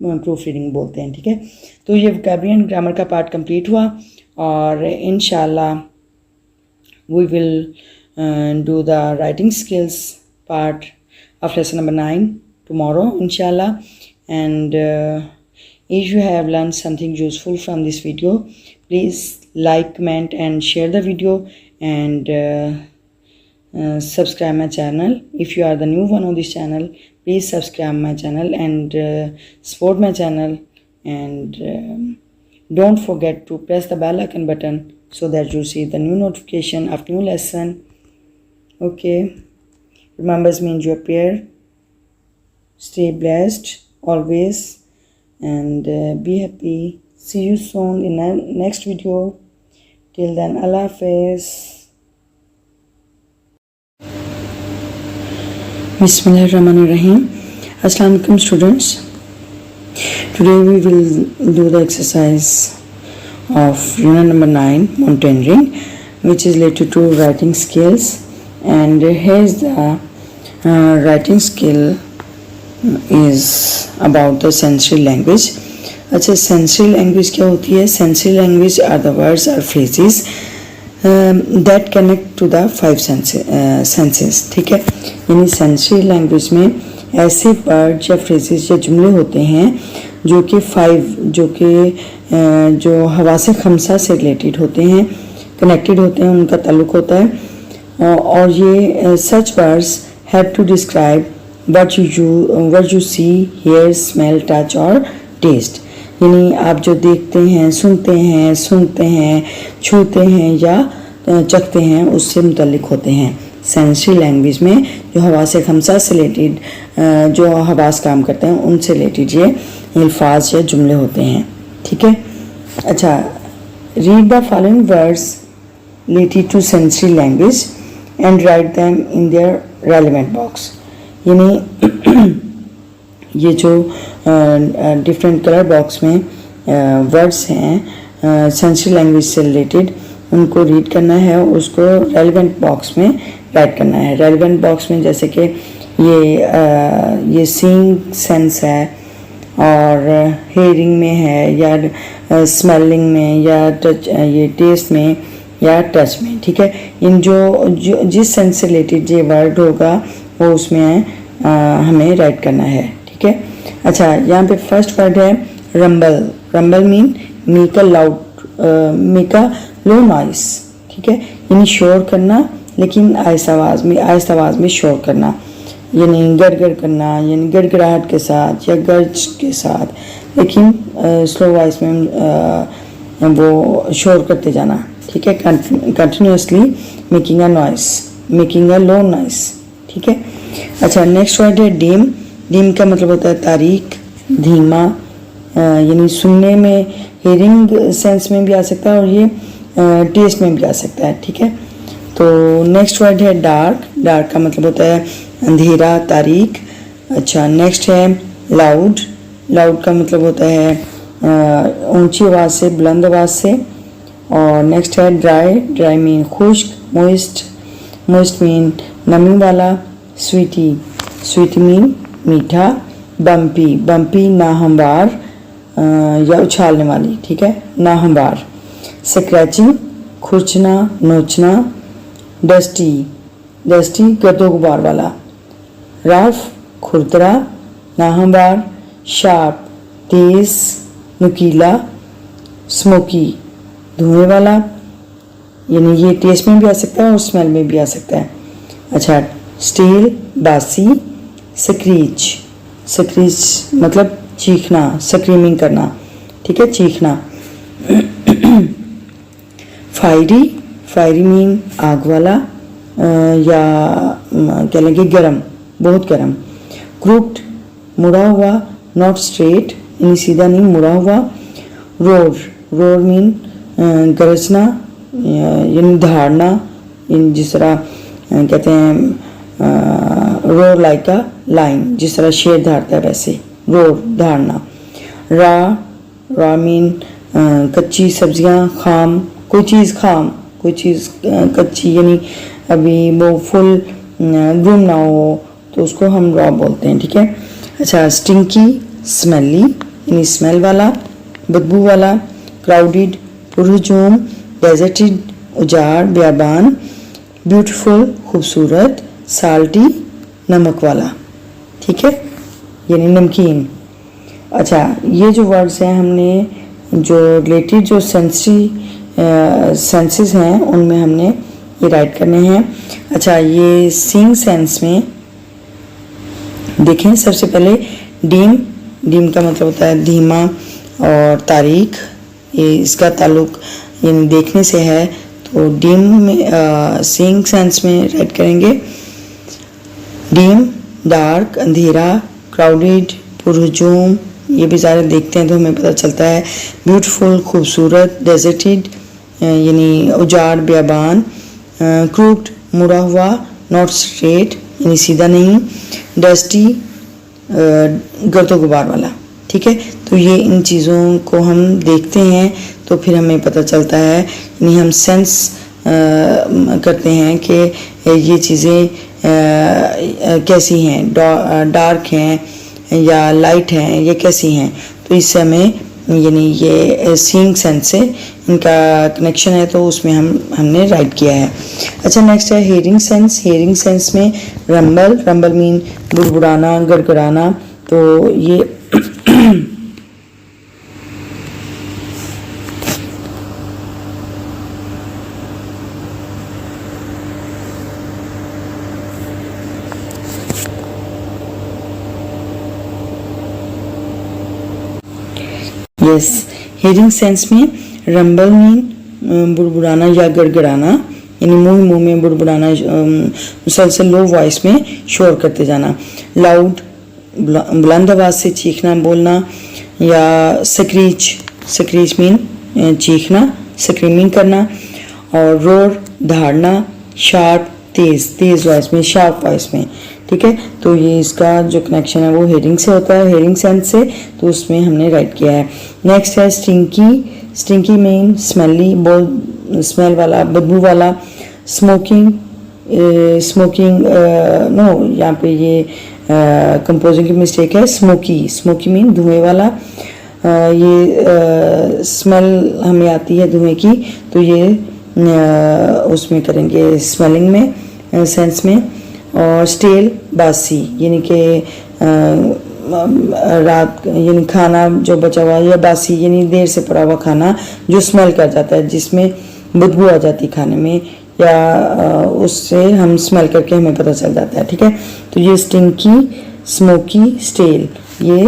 प्रूफ रीडिंग बोलते हैं, ठीक है। तो ये वोकैबुलरी एंड ग्रामर का पार्ट कंप्लीट हुआ और इंशाल्लाह we will do the writing skills part of lesson number 9 tomorrow inshallah. And if you have learned something useful from this video, please like, comment and share the video, and subscribe my channel. If you are the new one on this channel, please subscribe my channel and support my channel, and don't forget to press the bell icon button so that you see the new notification of new lesson. Okay, remember means your prayer. Stay blessed always and be happy. See you soon in the next video. Till then, Allah Hafiz. Bismillahirrahmanirrahim. Assalamu alaikum students. Today we will do the exercise of unit number 9, mountaineering, which is related to writing skills. And here's the writing skill is about the sensory language. अच्छा, sensory language क्या होती है? Sensory language are the words or phrases that connect to the five senses, ठीक है। यानी sensory language में ऐसे word या phrases या जुमले होते हैं जो कि जो हवासे खमसा से रिलेटेड होते हैं, कनेक्टेड होते हैं, उनका ताल्लुक होता है। और ये such words have to describe what you see, hear, smell, touch और टेस्ट। यानी आप जो देखते हैं, सुनते हैं, छूते हैं या चखते हैं, उससे मुतल्लिक होते हैं। सेंसरी लैंग्वेज में जो हवास खमसा से रिलेटेड जो हवास काम करते हैं उनसे रिलेटेड ये अल्फाज या जुमले होते हैं, ठीक है। अच्छा, read the following words related to sensory language and write them in their relevant box. यानी ये जो डिफरेंट कलर बॉक्स में वर्ड्स हैं सेंसरी लैंग्वेज से रिलेटेड, उनको रीड करना है, उसको रेलिवेंट बॉक्स में राइट करना है। रेलिवेंट बॉक्स में जैसे कि ये सीइंग सेंस है और हेयरिंग में है या स्मेलिंग में या टच, ये टेस्ट में या टच में, ठीक है। इन जो जिस सेंस से रिलेटेड ये वर्ड होगा वो उसमें हमें राइट करना है, ठीक है। अच्छा, यहाँ पे फर्स्ट वर्ड है rumble. Rumble mean make a low noise, ठीक है। यानी शोर करना, लेकिन आहिस्ता आवाज़ में शोर करना, यानी गड़गड़ करना, यानी गड़गड़ाहट के साथ या गर्ज के साथ, लेकिन स्लो वॉइस में वो शोर करते जाना, ठीक है। Continuously making a low noise, ठीक है। अच्छा, नेक्स्ट वर्ड है डिम। डिम का मतलब होता है तारीक, धीमा, यानी सुनने में हेयरिंग सेंस में भी आ सकता है और ये टेस्ट में भी आ सकता है, ठीक है। तो नेक्स्ट वर्ड है डार्क। डार्क का मतलब होता है अंधेरा, तारीक। अच्छा, नेक्स्ट है लाउड। लाउड का मतलब होता है ऊंची आवाज़ से, बुलंद आवाज़ से। और नेक्स्ट है ड्राई। ड्राई मीन खुश्क, मोइस्ट मीन नमी वाला। स्वीटी मीन मीठा। बम्पी नाहमवार या उछालने वाली, ठीक है, नाहमवार। स्क्रैचिंग खुरचना, नोचना। डस्टी गर्दो गुबार वाला। रफ खुरदरा, नाहमवार। शार्प तेज, नुकीला। स्मोकी धुएं वाला, यानी ये टेस्ट में भी आ सकता है और स्मेल में भी आ सकता है। अच्छा, स्टील बासी। स्क्रीच मतलब चीखना, स्क्रीमिंग करना, ठीक है, चीखना। फायरी, फायरी मीन आग वाला या कह लें कि गर्म, बहुत गर्म। क्रूक्ड, मुड़ा हुआ, नॉट स्ट्रेट यानी सीधा नहीं, मुड़ा हुआ। रोर, रोर मीन गरजना यानी दहाड़ना, जिस तरह कहते हैं रोर लाइक अ लाइन, जिस तरह शेर दहाड़ता है वैसे रोर, दहाड़ना। रा, रा मीन कच्ची सब्जियां, खाम, कोई चीज़ खाम, कोई चीज़ कच्ची यानी अभी वो फुल ग्रूम ना हो तो उसको हम रॉ बोलते हैं, ठीक है। अच्छा, स्टिंकी, स्मेली यानी स्मेल वाला, बदबू वाला। क्राउडेड, पुरहजूम। डेजर्टेड, उजाड़, बियाबान। ब्यूटीफुल, खूबसूरत। साल्टी, नमक वाला, ठीक है, यानी नमकीन। अच्छा, ये जो वर्ड्स हैं हमने जो रिलेटेड जो सेंसेस हैं उनमें हमने ये राइट करने हैं। अच्छा, ये सीइंग सेंस में देखें, सबसे पहले डीम, डीम का मतलब होता है धीमा और तारीख, ये इसका ताल्लुक यानी देखने से है, तो डीम में सीइंग सेंस में राइट करेंगे। डीम, डार्क, अंधेरा। क्राउडेड, पुरहजूम, ये भी ज़्यादा देखते हैं तो हमें पता चलता है। ब्यूटीफुल, खूबसूरत। डेजर्टेड यानी उजाड़, बियाबान। क्रूक्ड, मुड़ा हुआ। नॉट स्ट्रेट यानी सीधा नहीं। डस्टी, गर्दो गुबार वाला, ठीक है। तो ये इन चीज़ों को हम देखते हैं तो फिर हमें पता चलता है, यानी हम सेंस करते हैं कि ये चीज़ें कैसी हैं, डार्क हैं या लाइट हैं, ये कैसी हैं। तो इससे हमें यानी ये सीइंग सेंस से इनका कनेक्शन है, तो उसमें हमने राइट किया है। अच्छा, नेक्स्ट है हेयरिंग सेंस। हेयरिंग सेंस में रंबल, रंबल मीन बुड़बुड़ाना, गड़गड़ाना। तो ये यस, हेयरिंग सेंस में रंबल मीन बुड़बुड़ाना या गड़गड़ाना, यानी मुंह में बुड़बुड़ाना, मुसलसल लो वॉइस में शोर करते जाना। लाउड, बुलंद आवाज़ से चीखना, बोलना। या स्क्रीच, स्क्रीच मीन चीखना, स्क्रीमिंग करना। और रोर, दहाड़ना। शार्प, तेज़, तेज़ वॉइस में, शार्प वॉइस में, ठीक है। तो ये इसका जो कनेक्शन है वो हेयरिंग से होता है, हेयरिंग सेंस से, तो उसमें हमने राइट किया है। नेक्स्ट है स्टिंकी, स्टिंकी मीन स्मेली, बहुत स्मेल वाला, बदबू वाला। स्मोकिंग, स्मोकिंग नो, यहाँ पे ये कंपोजिंग की मिस्टेक है, स्मोकी, स्मोकी मीन धुएं वाला। ये स्मेल हमें आती है धुएं की, तो ये उसमें करेंगे स्मेलिंग में, सेंस में। और स्टेल, बासी, यानी कि रात यानी खाना जो बचा हुआ, या बासी यानी देर से पड़ा हुआ खाना जो स्मेल कर जाता है, जिसमें बदबू आ जाती है खाने में, या उससे हम स्मेल करके हमें पता चल जाता है, ठीक है। तो ये स्टिंकी, स्मोकी, स्टेल, ये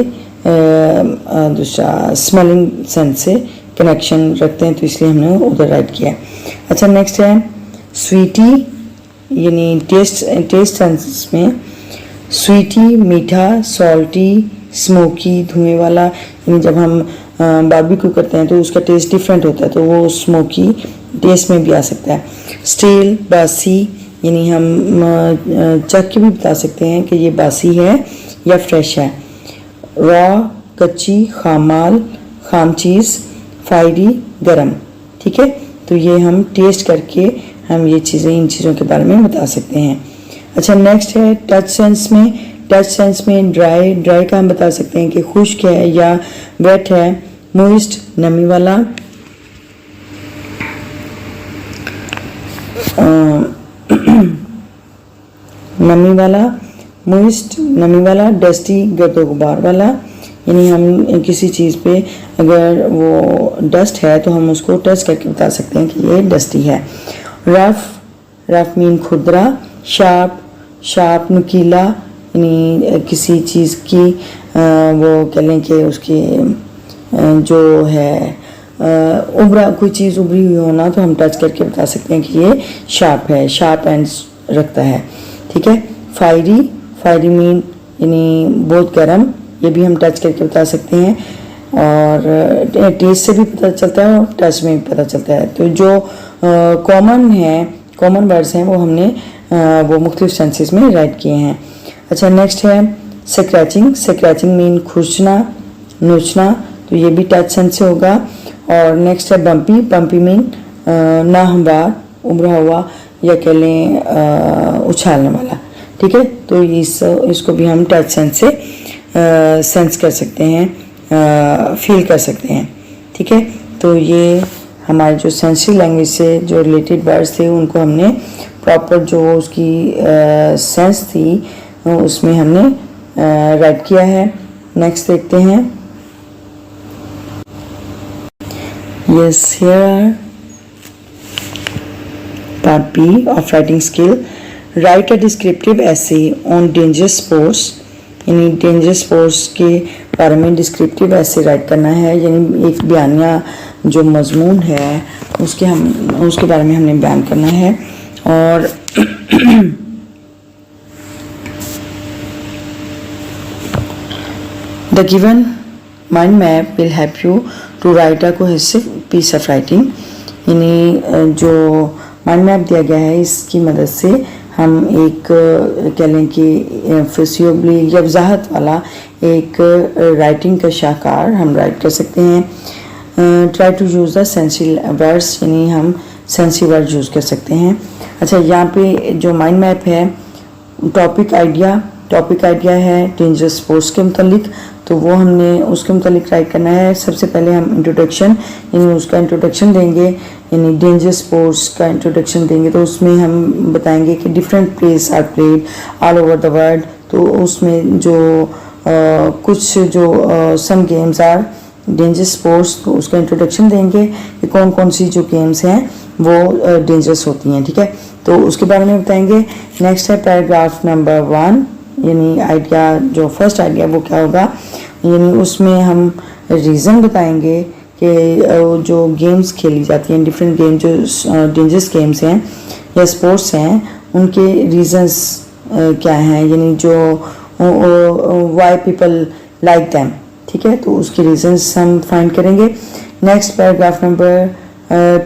दूसरा स्मेलिंग सेंस से कनेक्शन रखते हैं, तो इसलिए हमने उधर राइट किया है। अच्छा, नेक्स्ट है स्वीटी, यानी टेस्ट सेंस में स्वीटी, मीठा। सॉल्टी, स्मोकी, धुएं वाला, यानी जब हम बारबेक्यू करते हैं तो उसका टेस्ट डिफरेंट होता है, तो वो स्मोकी टेस्ट में भी आ सकता है। स्टेल, बासी, यानी हम चख के भी बता सकते हैं कि ये बासी है या फ्रेश है। रॉ, कच्ची, खामाल, खाम चीज़। फायरी, गरम, ठीक है। तो ये हम टेस्ट करके हम ये चीज़ें, इन चीज़ों के बारे में बता सकते हैं। अच्छा, नेक्स्ट है टच सेंस में। टच सेंस में ड्राई, ड्राई का हम बता सकते हैं कि खुश्क है या वेट है। मोइस्ट, नमी वाला। नमी वाला, मोइस्ट, नमी वाला। डस्टी, गर्दो गुबार वाला, यानी हम किसी चीज़ पे अगर वो डस्ट है तो हम उसको टच करके बता सकते हैं कि ये डस्टी है। रफ, रफ मीन खुरदरा। शार्प, शार्प नुकीला, यानी किसी चीज़ की वो कह लें कि उसकी जो है उभरा कोई चीज़ उभरी हुई हो ना तो हम टच करके बता सकते हैं कि ये शार्प है, शार्प एंड्स रखता है, ठीक है। फायरी, फायरी मीन यानी बहुत गर्म, ये भी हम टच करके बता सकते हैं। और टेस्ट से भी पता चलता है और टच में भी पता चलता है। तो जो कॉमन है, कॉमन वर्ड्स हैं वो हमने वो मुख्तलिफ सेंसेस में राइट किए हैं। अच्छा, नेक्स्ट है स्क्रैचिंग। स्क्रैचिंग मीन खुरचना, नोचना, तो ये भी टच सेंस से होगा। और नेक्स्ट है बम्पी। बम्पी मीन नाहमवार, उभरा हुआ, या कह लें उछालने वाला, ठीक है। तो इसको भी हम टच सेंस से सेंस कर सकते हैं, फील कर सकते हैं, ठीक है। तो ये हमारे जो सेंसरी लैंग्वेज से जो रिलेटेड वर्ड्स थे उनको हमने प्रॉपर जो उसकी सेंस थी उसमें हमने राइट किया है। नेक्स्ट देखते हैं। Yes, here are part B of writing skill. Write a descriptive essay on dangerous sports. यानी डेंजरस स्पोर्ट्स के बारे में डिस्क्रिप्टिव ऐसे राइट करना है, यानी एक बयानिया जो मजमून है उसके बारे में हमने बयान करना है। और the given mind map will help you to write a cohesive piece of writing. यानी जो माइंड मैप दिया गया है इसकी मदद से हम एक कह लें कि फिजियोबली या वजाहत वाला एक राइटिंग का शाहकार हम राइट कर सकते हैं। Try to use the sensory words, यानी हम सेंसरी वर्ड यूज़ कर सकते हैं। अच्छा, यहाँ पे जो माइंड मैप है टॉपिक आइडिया है डेंजरस स्पोर्ट्स के मुतालिक, तो वो हमने उसके मुतालिक राइट करना है। सबसे पहले हम इंट्रोडक्शन, यानी उसका इंट्रोडक्शन देंगे, यानी डेंजरस स्पोर्ट्स का इंट्रोडक्शन देंगे। तो उसमें हम बताएंगे कि different place are played all over the world. तो उसमें जो कुछ जो some games are dangerous sports, तो उसका इंट्रोडक्शन देंगे कि कौन कौन सी जो गेम्स हैं वो डेंजरस होती हैं, ठीक है। तो उसके बारे में बताएंगे। नेक्स्ट है पैराग्राफ नंबर 1, यानी आइडिया, जो फर्स्ट आइडिया वो क्या होगा, यानी उसमें हम रीज़न बताएंगे कि जो गेम्स खेली जाती हैं, डिफरेंट गेम जो डेंजरस गेम्स हैं या स्पोर्ट्स हैं, उनके रीज़न्स क्या हैं, यानी जो वाई पीपल लाइक दैम, ठीक है। तो उसके रीज़न्स हम फाइंड करेंगे। नेक्स्ट पैराग्राफ नंबर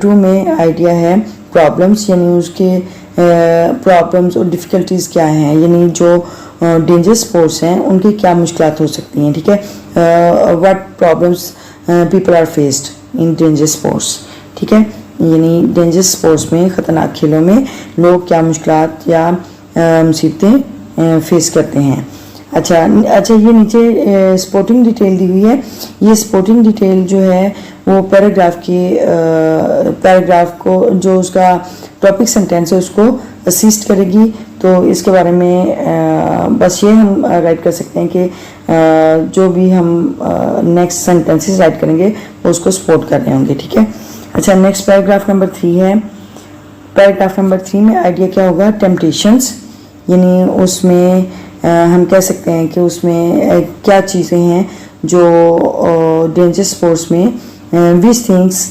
2 में आइडिया है प्रॉब्लम्स, यानी उसके प्रॉब्लम्स और डिफ़िकल्टीज़ क्या हैं, यानी जो डेंजरस स्पोर्ट्स हैं उनकी क्या मुश्किलात हो सकती हैं, ठीक है। What problems people are faced in dangerous sports, ठीक है। यानी डेंजरस स्पोर्ट्स में, ख़तरनाक खेलों में लोग क्या मुश्किलात या मुसीबतें फेस करते हैं। अच्छा, ये नीचे स्पोर्टिंग डिटेल दी हुई है। ये स्पोर्टिंग डिटेल जो है वो पैराग्राफ को जो उसका टॉपिक सेंटेंस है उसको असिस्ट करेगी। तो इसके बारे में बस ये हम राइट कर सकते हैं कि जो भी हम नेक्स्ट सेंटेंसेस राइट करेंगे वो उसको सपोर्ट कर रहे होंगे, ठीक है। अच्छा, नेक्स्ट पैराग्राफ नंबर 3 है। पैराग्राफ नंबर 3 में आइडिया क्या होगा, टेम्पटेशंस, यानी उसमें हम कह सकते हैं कि उसमें क्या चीज़ें हैं जो डेंजरस स्पोर्ट्स में which things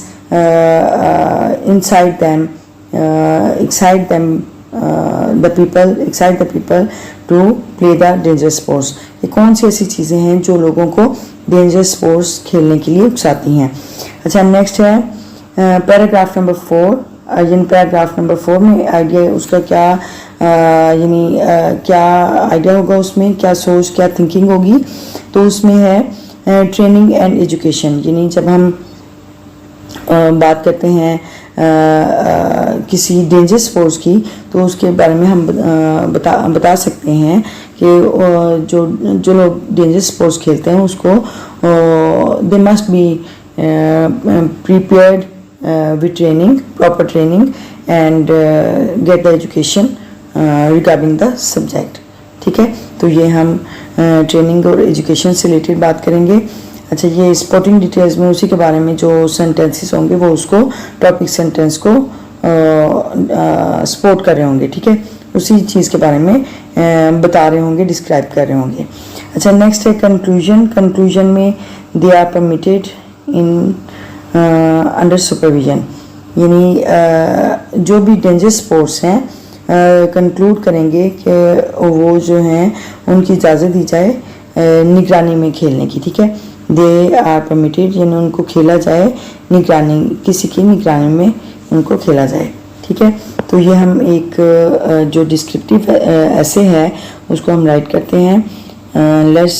inside them excite the people to play the dangerous sports। ये कौन सी ऐसी चीज़ें हैं जो लोगों को डेंजरस स्पोर्ट्स खेलने के लिए उकसाती हैं। अच्छा, नेक्स्ट है पैराग्राफ नंबर 4। यानी पैराग्राफ नंबर 4 में आइडिया उसका क्या यानी क्या आइडिया होगा, उसमें क्या सोच, क्या थिंकिंग होगी। तो उसमें है ट्रेनिंग एंड एजुकेशन, यानी जब हम बात करते हैं किसी डेंजरस स्पोर्ट्स की तो उसके बारे में हम बता सकते हैं कि जो लोग डेंजरस स्पोर्ट्स खेलते हैं उसको they must be prepared with training, proper training and get the education regarding the subject, ठीक है। तो ये हम ट्रेनिंग और एजुकेशन से रिलेटेड बात करेंगे। अच्छा, ये स्पोर्टिंग डिटेल्स में उसी के बारे में जो सेंटेंसेस होंगे वो उसको टॉपिक सेंटेंस को सपोर्ट कर रहे होंगे, ठीक है। उसी चीज़ के बारे में बता रहे होंगे, डिस्क्राइब कर रहे होंगे। अच्छा, नेक्स्ट है कंक्लूजन। कंक्लूजन में they are permitted in under supervision, यानी जो भी डेंजरस स्पोर्ट्स हैं कंक्लूड करेंगे कि वो जो हैं उनकी इजाज़त दी जाए निगरानी में खेलने की, ठीक है। दे आर परमिटेड, यानी उनको खेला जाए निगरानी, किसी की निगरानी में उनको खेला जाए, ठीक है। तो ये हम एक जो डिस्क्रिप्टिव ऐसे है उसको हम राइट करते हैं। लेट्स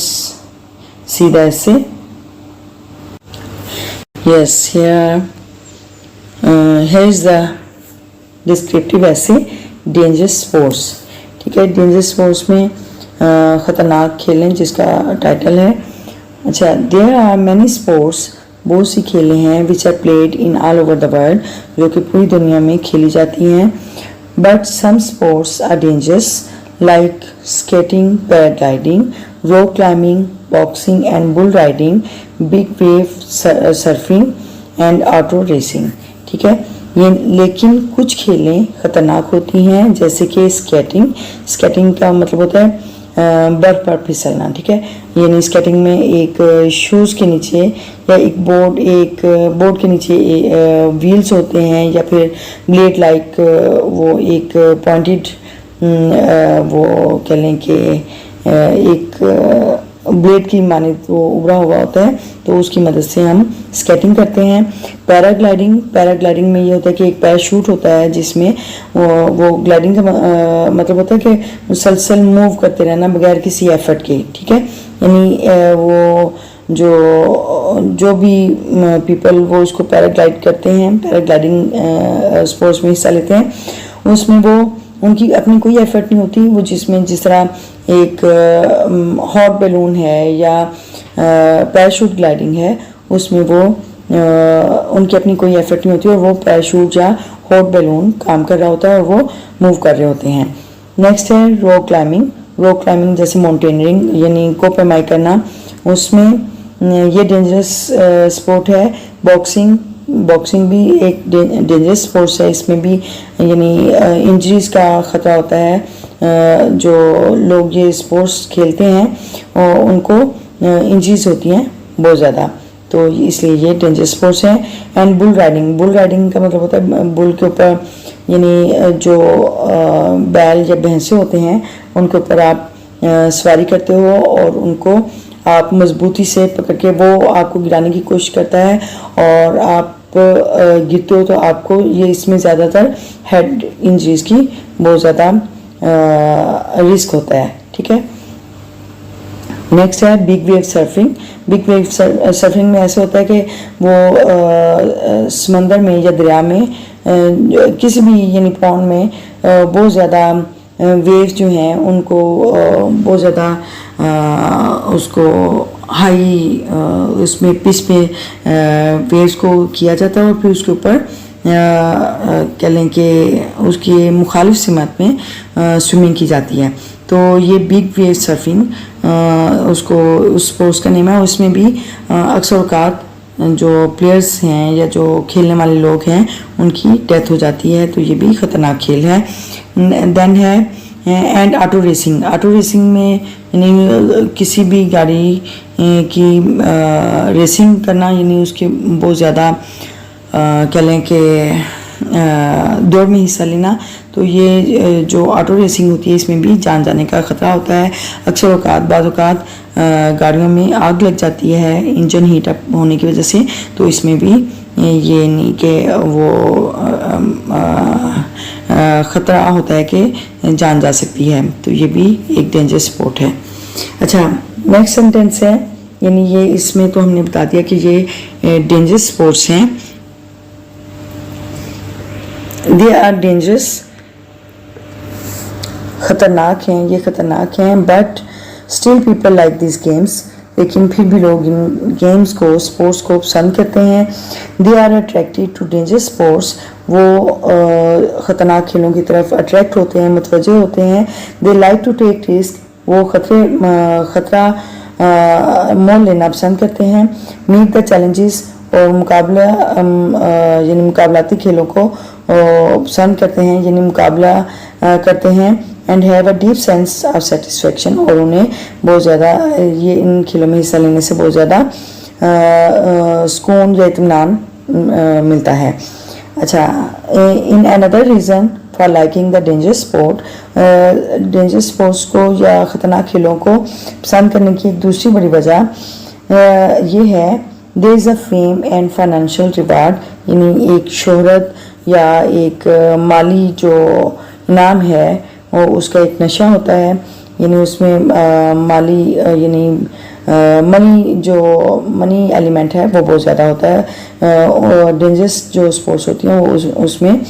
सी द ऐसे। Yes, here is the descriptive ऐसे डेंजरस स्पोर्ट्स, ठीक है। डेंजरस स्पोर्ट्स में ख़तरनाक खेलें जिसका टाइटल है। अच्छा, देयर आर मैनी स्पोर्ट्स, बहुत सी खेलें हैं which are played in all over the world, जो कि पूरी दुनिया में खेली जाती हैं। But some sports are dangerous like skating, paragliding, rock climbing, boxing and bull riding, big wave surfing and auto racing, ठीक है। ये लेकिन कुछ खेलें ख़तरनाक होती हैं, जैसे कि स्केटिंग। स्केटिंग का मतलब होता है बर्फ पर फिसलना, ठीक है। यानी स्केटिंग में एक शूज़ के नीचे या एक बोर्ड के नीचे व्हील्स होते हैं, या फिर ब्लेड लाइक वो एक पॉइंटेड वो कह लें कि एक ब्लेड की माने वो उभरा हुआ होता है, तो उसकी मदद से हम स्केटिंग करते हैं। पैराग्लाइडिंग में ये होता है कि एक पैराशूट होता है जिसमें वो ग्लाइडिंग का मतलब होता है कि मुसलसल मूव करते रहना बगैर किसी एफर्ट के, ठीक है। यानी वो जो भी पीपल वो उसको पैराग्लाइड करते हैं, पैराग्लाइडिंग स्पोर्ट्स में हिस्सा लेते हैं, उसमें वो उनकी अपनी कोई एफर्ट नहीं होती। वो जिस तरह एक हॉट बैलून है या पैराशूट ग्लाइडिंग है, उसमें वो उनकी अपनी कोई एफर्ट नहीं होती और वो पैराशूट या हॉट बैलून काम कर रहा होता है और वो मूव कर रहे होते हैं। नेक्स्ट है रॉक क्लाइंबिंग जैसे माउंटेनियरिंग यानी कोपेमाई करना, उसमें ये डेंजरस स्पोर्ट है। बॉक्सिंग भी एक डेंजरस स्पोर्ट्स है, इसमें भी यानी इंजरीज का ख़तरा होता है। जो लोग ये स्पोर्ट्स खेलते हैं और उनको इंजरीज होती हैं बहुत ज़्यादा, तो इसलिए ये डेंजरस स्पोर्ट्स है। एंड बुल राइडिंग का मतलब होता है बुल के ऊपर, यानी जो बैल या भैंसे होते हैं उनके ऊपर आप सवारी करते हो और उनको आप मजबूती से पकड़ के वो आपको गिराने की कोशिश करता है और आप गिरते हो तो आपको ये इसमें ज़्यादातर हेड इंजरीज की बहुत ज़्यादा रिस्क होता है, ठीक है। नेक्स्ट है बिग वेव सर्फिंग में ऐसे होता है कि वो समंदर में या दरिया में किसी भी यानी पॉन्ड में बहुत ज़्यादा वेव्स जो हैं उनको बहुत ज़्यादा उसको हाई उसमें पिच पे वेव्स को किया जाता है और फिर उसके ऊपर कह लें कि उसकी मुखालिफ सिमत में स्विमिंग की जाती है। तो ये बिग वेव सर्फिंग उसको उस स्पोर्ट्स का नेम है। उसमें भी अक्सर औकात जो प्लेयर्स हैं या जो खेलने वाले लोग हैं उनकी डेथ हो जाती है, तो ये भी ख़तरनाक खेल है। देन है एंड ऑटो रेसिंग में यानी किसी भी गाड़ी की रेसिंग करना, यानी उसके बहुत ज़्यादा कह लें कि दौड़ में हिस्सा लेना। तो ये जो ऑटो रेसिंग होती है इसमें भी जान जाने का ख़तरा होता है। अक्सर बाज़ औक़ात गाड़ियों में आग लग जाती है इंजन हीट अप होने की वजह से, तो इसमें भी ये नहीं कि वो ख़तरा होता है कि जान जा सकती है, तो ये भी एक डेंजरस स्पोर्ट है। अच्छा, नेक्स्ट सेंटेंस है, यानी ये इसमें तो हमने बता दिया कि ये डेंजरस स्पोर्ट्स हैं। दे आर डेंजरस, ख़तरनाक हैं, ये ख़तरनाक हैं। But still people like this games, लेकिन फिर भी लोग इन गेम्स को स्पोर्ट्स को पसंद करते हैं। They are attracted to dangerous sports, वो ख़तरनाक खेलों की तरफ अट्रैक्ट होते हैं, मुतवज्जे होते हैं। They like to take risk, वो ख़तरा मोल लेना पसंद करते हैं। मीट द चैलेंजेस, और मुकाबला यानी मुकाबलाती खेलों को पसंद करते हैं, यानी मुकाबला करते हैं। And have a deep sense of satisfaction, और उन्हें बहुत ज़्यादा ये इन खेलों में हिस्सा लेने से बहुत ज़्यादा सुकून या इत्मीनान मिलता है। अच्छा, in another reason for liking the dangerous sport, dangerous sports को या ख़तरनाक खेलों को पसंद करने की एक दूसरी बड़ी वजह ये है, there is a fame and financial reward, यानी एक शोहरत या एक माली जो इनाम है और उसका एक नशा होता है, यानी उसमें माली यानी मनी एलिमेंट है वो बहुत ज़्यादा होता है। और डेंजरस जो स्पोर्ट्स होती हैं वो उसमें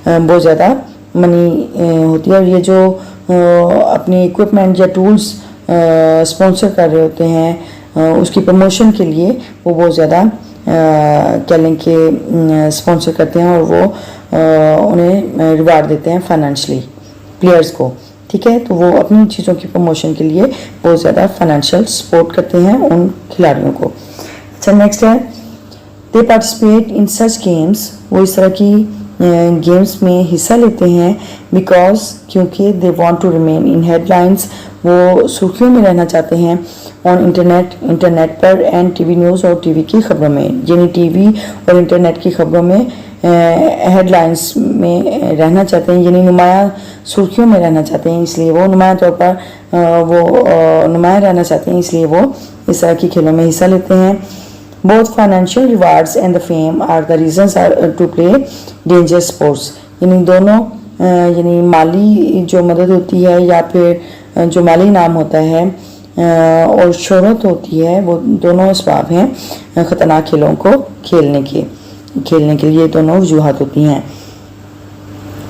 बहुत ज़्यादा मनी होती है। और ये जो अपनी इक्विपमेंट या टूल्स स्पॉन्सर कर रहे होते हैं उसकी प्रमोशन के लिए वो बहुत ज़्यादा कह लें कि स्पॉन्सर करते हैं और वो उन्हें रिवार्ड देते हैं फाइनेंशली प्लेयर्स को, ठीक है। तो वो अपनी चीज़ों की प्रमोशन के लिए बहुत ज़्यादा फाइनेंशियल सपोर्ट करते हैं उन खिलाड़ियों को। अच्छा, नेक्स्ट है दे पार्टिसिपेट इन सच गेम्स, वो इस तरह की गेम्स में हिस्सा लेते हैं बिकॉज क्योंकि they want to remain in headlines, वो सुर्खियों में रहना चाहते हैं ऑन इंटरनेट पर एंड टीवी न्यूज़ और टीवी की खबरों में, यानी टीवी और इंटरनेट की खबरों में हेडलाइंस में रहना चाहते हैं, यानी नुमाया सुर्खियों में रहना चाहते हैं, इसलिए वो नुमाया तौर पर नुमाया रहना चाहते हैं, इसलिए वो इस तरह की खेलों में हिस्सा लेते हैं। Both financial rewards and the fame are the reasons to play dangerous sports, यानी दोनों यानी माली जो मदद होती है या फिर जो माली इनाम होता है और शोहरत होती है, वो दोनों असबाब हैं ख़तरनाक खेलों को खेलने के लिए दोनों वजूहात होती हैं।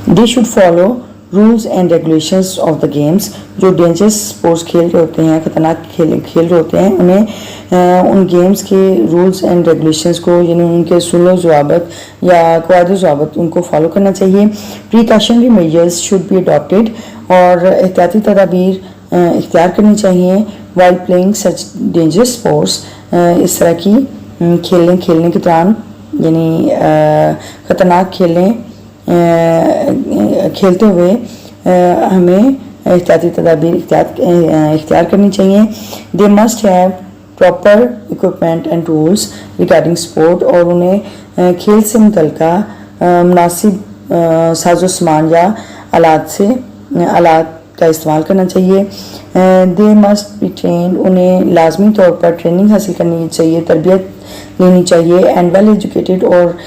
They should follow rules and regulations of the games, जो डेंजरस स्पोर्ट्स खेल रहे होते हैं, ख़तरनाक खेल रहे होते हैं, उन्हें उन गेम्स के रूल्स एंड रेगुलेशंस को यानी उनके सुलो ज़वाबत या क़वाइद ज़वाबत उनको फॉलो करना चाहिए। Precautionary measures should be adopted, और एहतियाती तदाबीर इख्तियार करनी चाहिए वाइल प्लेइंग सच डेंजरस स्पोर्ट्स, इस तरह की खेलने के दौरान, यानी ख़तरनाक खेलते हुए हमें एहतियाती तदाबीर इख्तियार करनी चाहिए। They must have proper equipment and tools regarding sport, और उन्हें खेल से मुतल्लिका मुनासिब साजो सामान या आलात का इस्तेमाल करना चाहिए। दे मस्ट बी ट्रेंड, उन्हें लाजमी तौर पर ट्रेनिंग हासिल करनी चाहिए, तरबियत लेनी चाहिए एंड वेल एजुकेटेड, और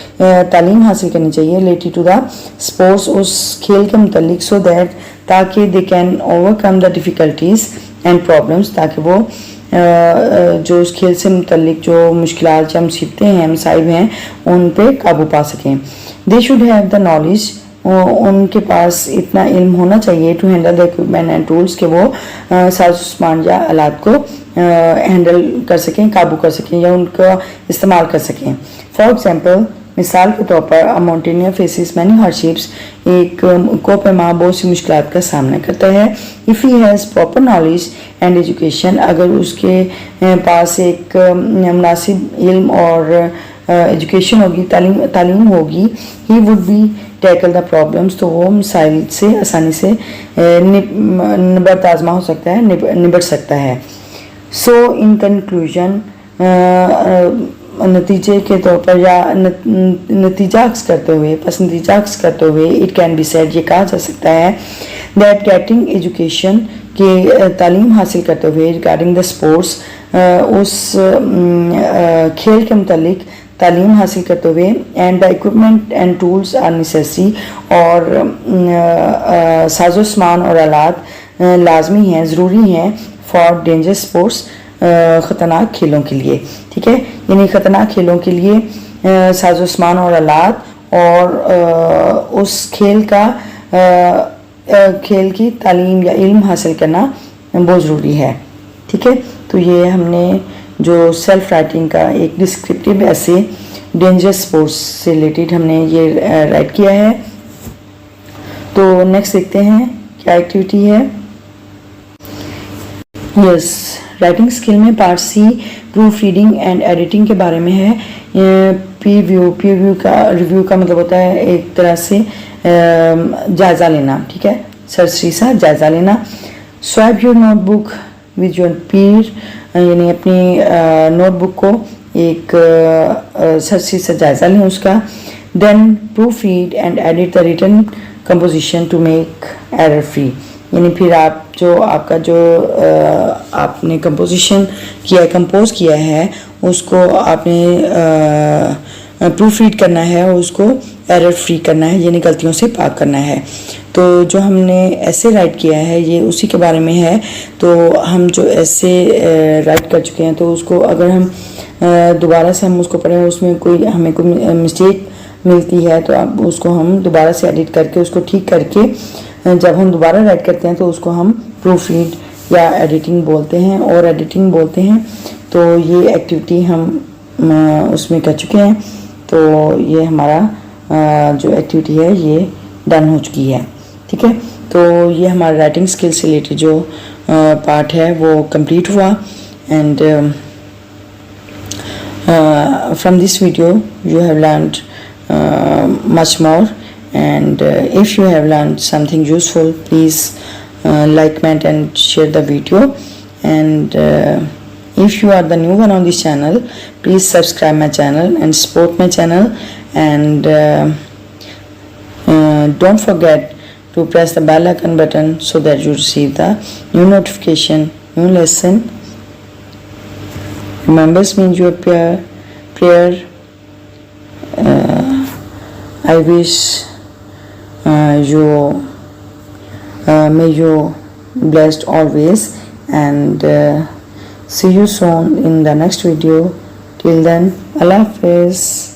तालीम हासिल करनी चाहिए रिलेटेड टू द स्पोर्ट्स, उस खेल के मुतल्लिक, सो दैट ताकि they can overcome the difficulties and problems, ताकि वो जो उस खेल से मुतल्लिक जो मुश्किलात या मुसीबतें हैं, मसाइब हैं, उन पे काबू पा सकें। They should have the knowledge, उनके पास इतना इल्म होना चाहिए to handle the equipment and tools, के वो साज सामान या आलात को हैंडल कर सकें, काबू कर सकें या उनका इस्तेमाल कर सकें। फॉर एग्जांपल, मिसाल के तौर पर अ माउंटेनियर फेसिस मैनी हार्डशिप्स, एक कोपैमा बहुत सी मुश्किलात का सामना करता है। If he has proper knowledge and education, अगर उसके पास एक मुनासिब इल्म और एजुकेशन होगी, तालीम होगी, he would be tackle the problems, तो वो मिसाइल से आसानी से निबट आजमा हो सकता है, निबट सकता है। सो इन कंक्लूजन, नतीजे के तौर पर या नतीजा अक्स करते हुए इट कैन बी सेड, ये कहा जा सकता है दैट गेटिंग एजुकेशन, के तालीम हासिल करते हुए रिगार्डिंग द स्पोर्ट्स, उस खेल के मुतालिक तालीम हासिल करते हुए, and the equipment and tools are necessary, और साजो सामान और आलात लाजमी हैं, ज़रूरी हैं फॉर डेंजरस स्पोर्ट्स, ख़तरनाक खेलों के लिए, ठीक है। यानी ख़तरनाक खेलों के लिए साजो सामान और आलात और उस खेल की तालीम या इल्म हासिल करना बहुत ज़रूरी है, ठीक है। तो ये हमने जो सेल्फ राइटिंग का एक डिस्क्रिप्टिव ऐसे डेंजरस स्पोर्ट्स से रिलेटेड हमने ये राइट किया है। तो नेक्स्ट देखते हैं क्या एक्टिविटी है। यस, राइटिंग स्किल में part C proofreading and editing के बारे में है। रिव्यू का मतलब होता है एक तरह से जायज़ा लेना, ठीक है, सरसरी सा जायज़ा लेना। Swipe your notebook with your पीर, यानी अपनी नोटबुक को एक सच से जायज़ा लें उसका। Then proofread and edit the written composition to make error free, यानी फिर आप जो आपका जो आपने कंपोजिशन किया है, कंपोज किया है, उसको आपने प्रूफ रीड करना है, उसको एरर फ्री करना है, यानी गलतियों से पाक करना है। तो जो हमने ऐसे राइट किया है ये उसी के बारे में है। तो हम जो ऐसे राइट कर चुके हैं तो उसको अगर हम दोबारा से हम उसको पढ़ें, उसमें कोई हमें कोई मिस्टेक मिलती है तो अब उसको हम दोबारा से एडिट करके उसको ठीक करके जब हम दोबारा राइट करते हैं तो उसको हम प्रूफ रीड या एडिटिंग बोलते हैं और एडिटिंग बोलते हैं। तो ये एक्टिविटी हम उसमें कर चुके हैं। तो ये हमारा जो एक्टिविटी है ये डन हो चुकी है, ठीक है। तो ये हमारा राइटिंग स्किल से रिलेटेड जो पार्ट है वो कंप्लीट हुआ। And from this video you have learned much more, and if you have learned something useful, please like, comment and share the video. And if you are the new one on this channel, please subscribe my channel and support my channel. And don't forget to press the bell icon button so that you receive the new notification, new lesson. Remembers me in your prayer. I wish may you blessed always, and see you soon in the next video. Till then, Allah Hafiz.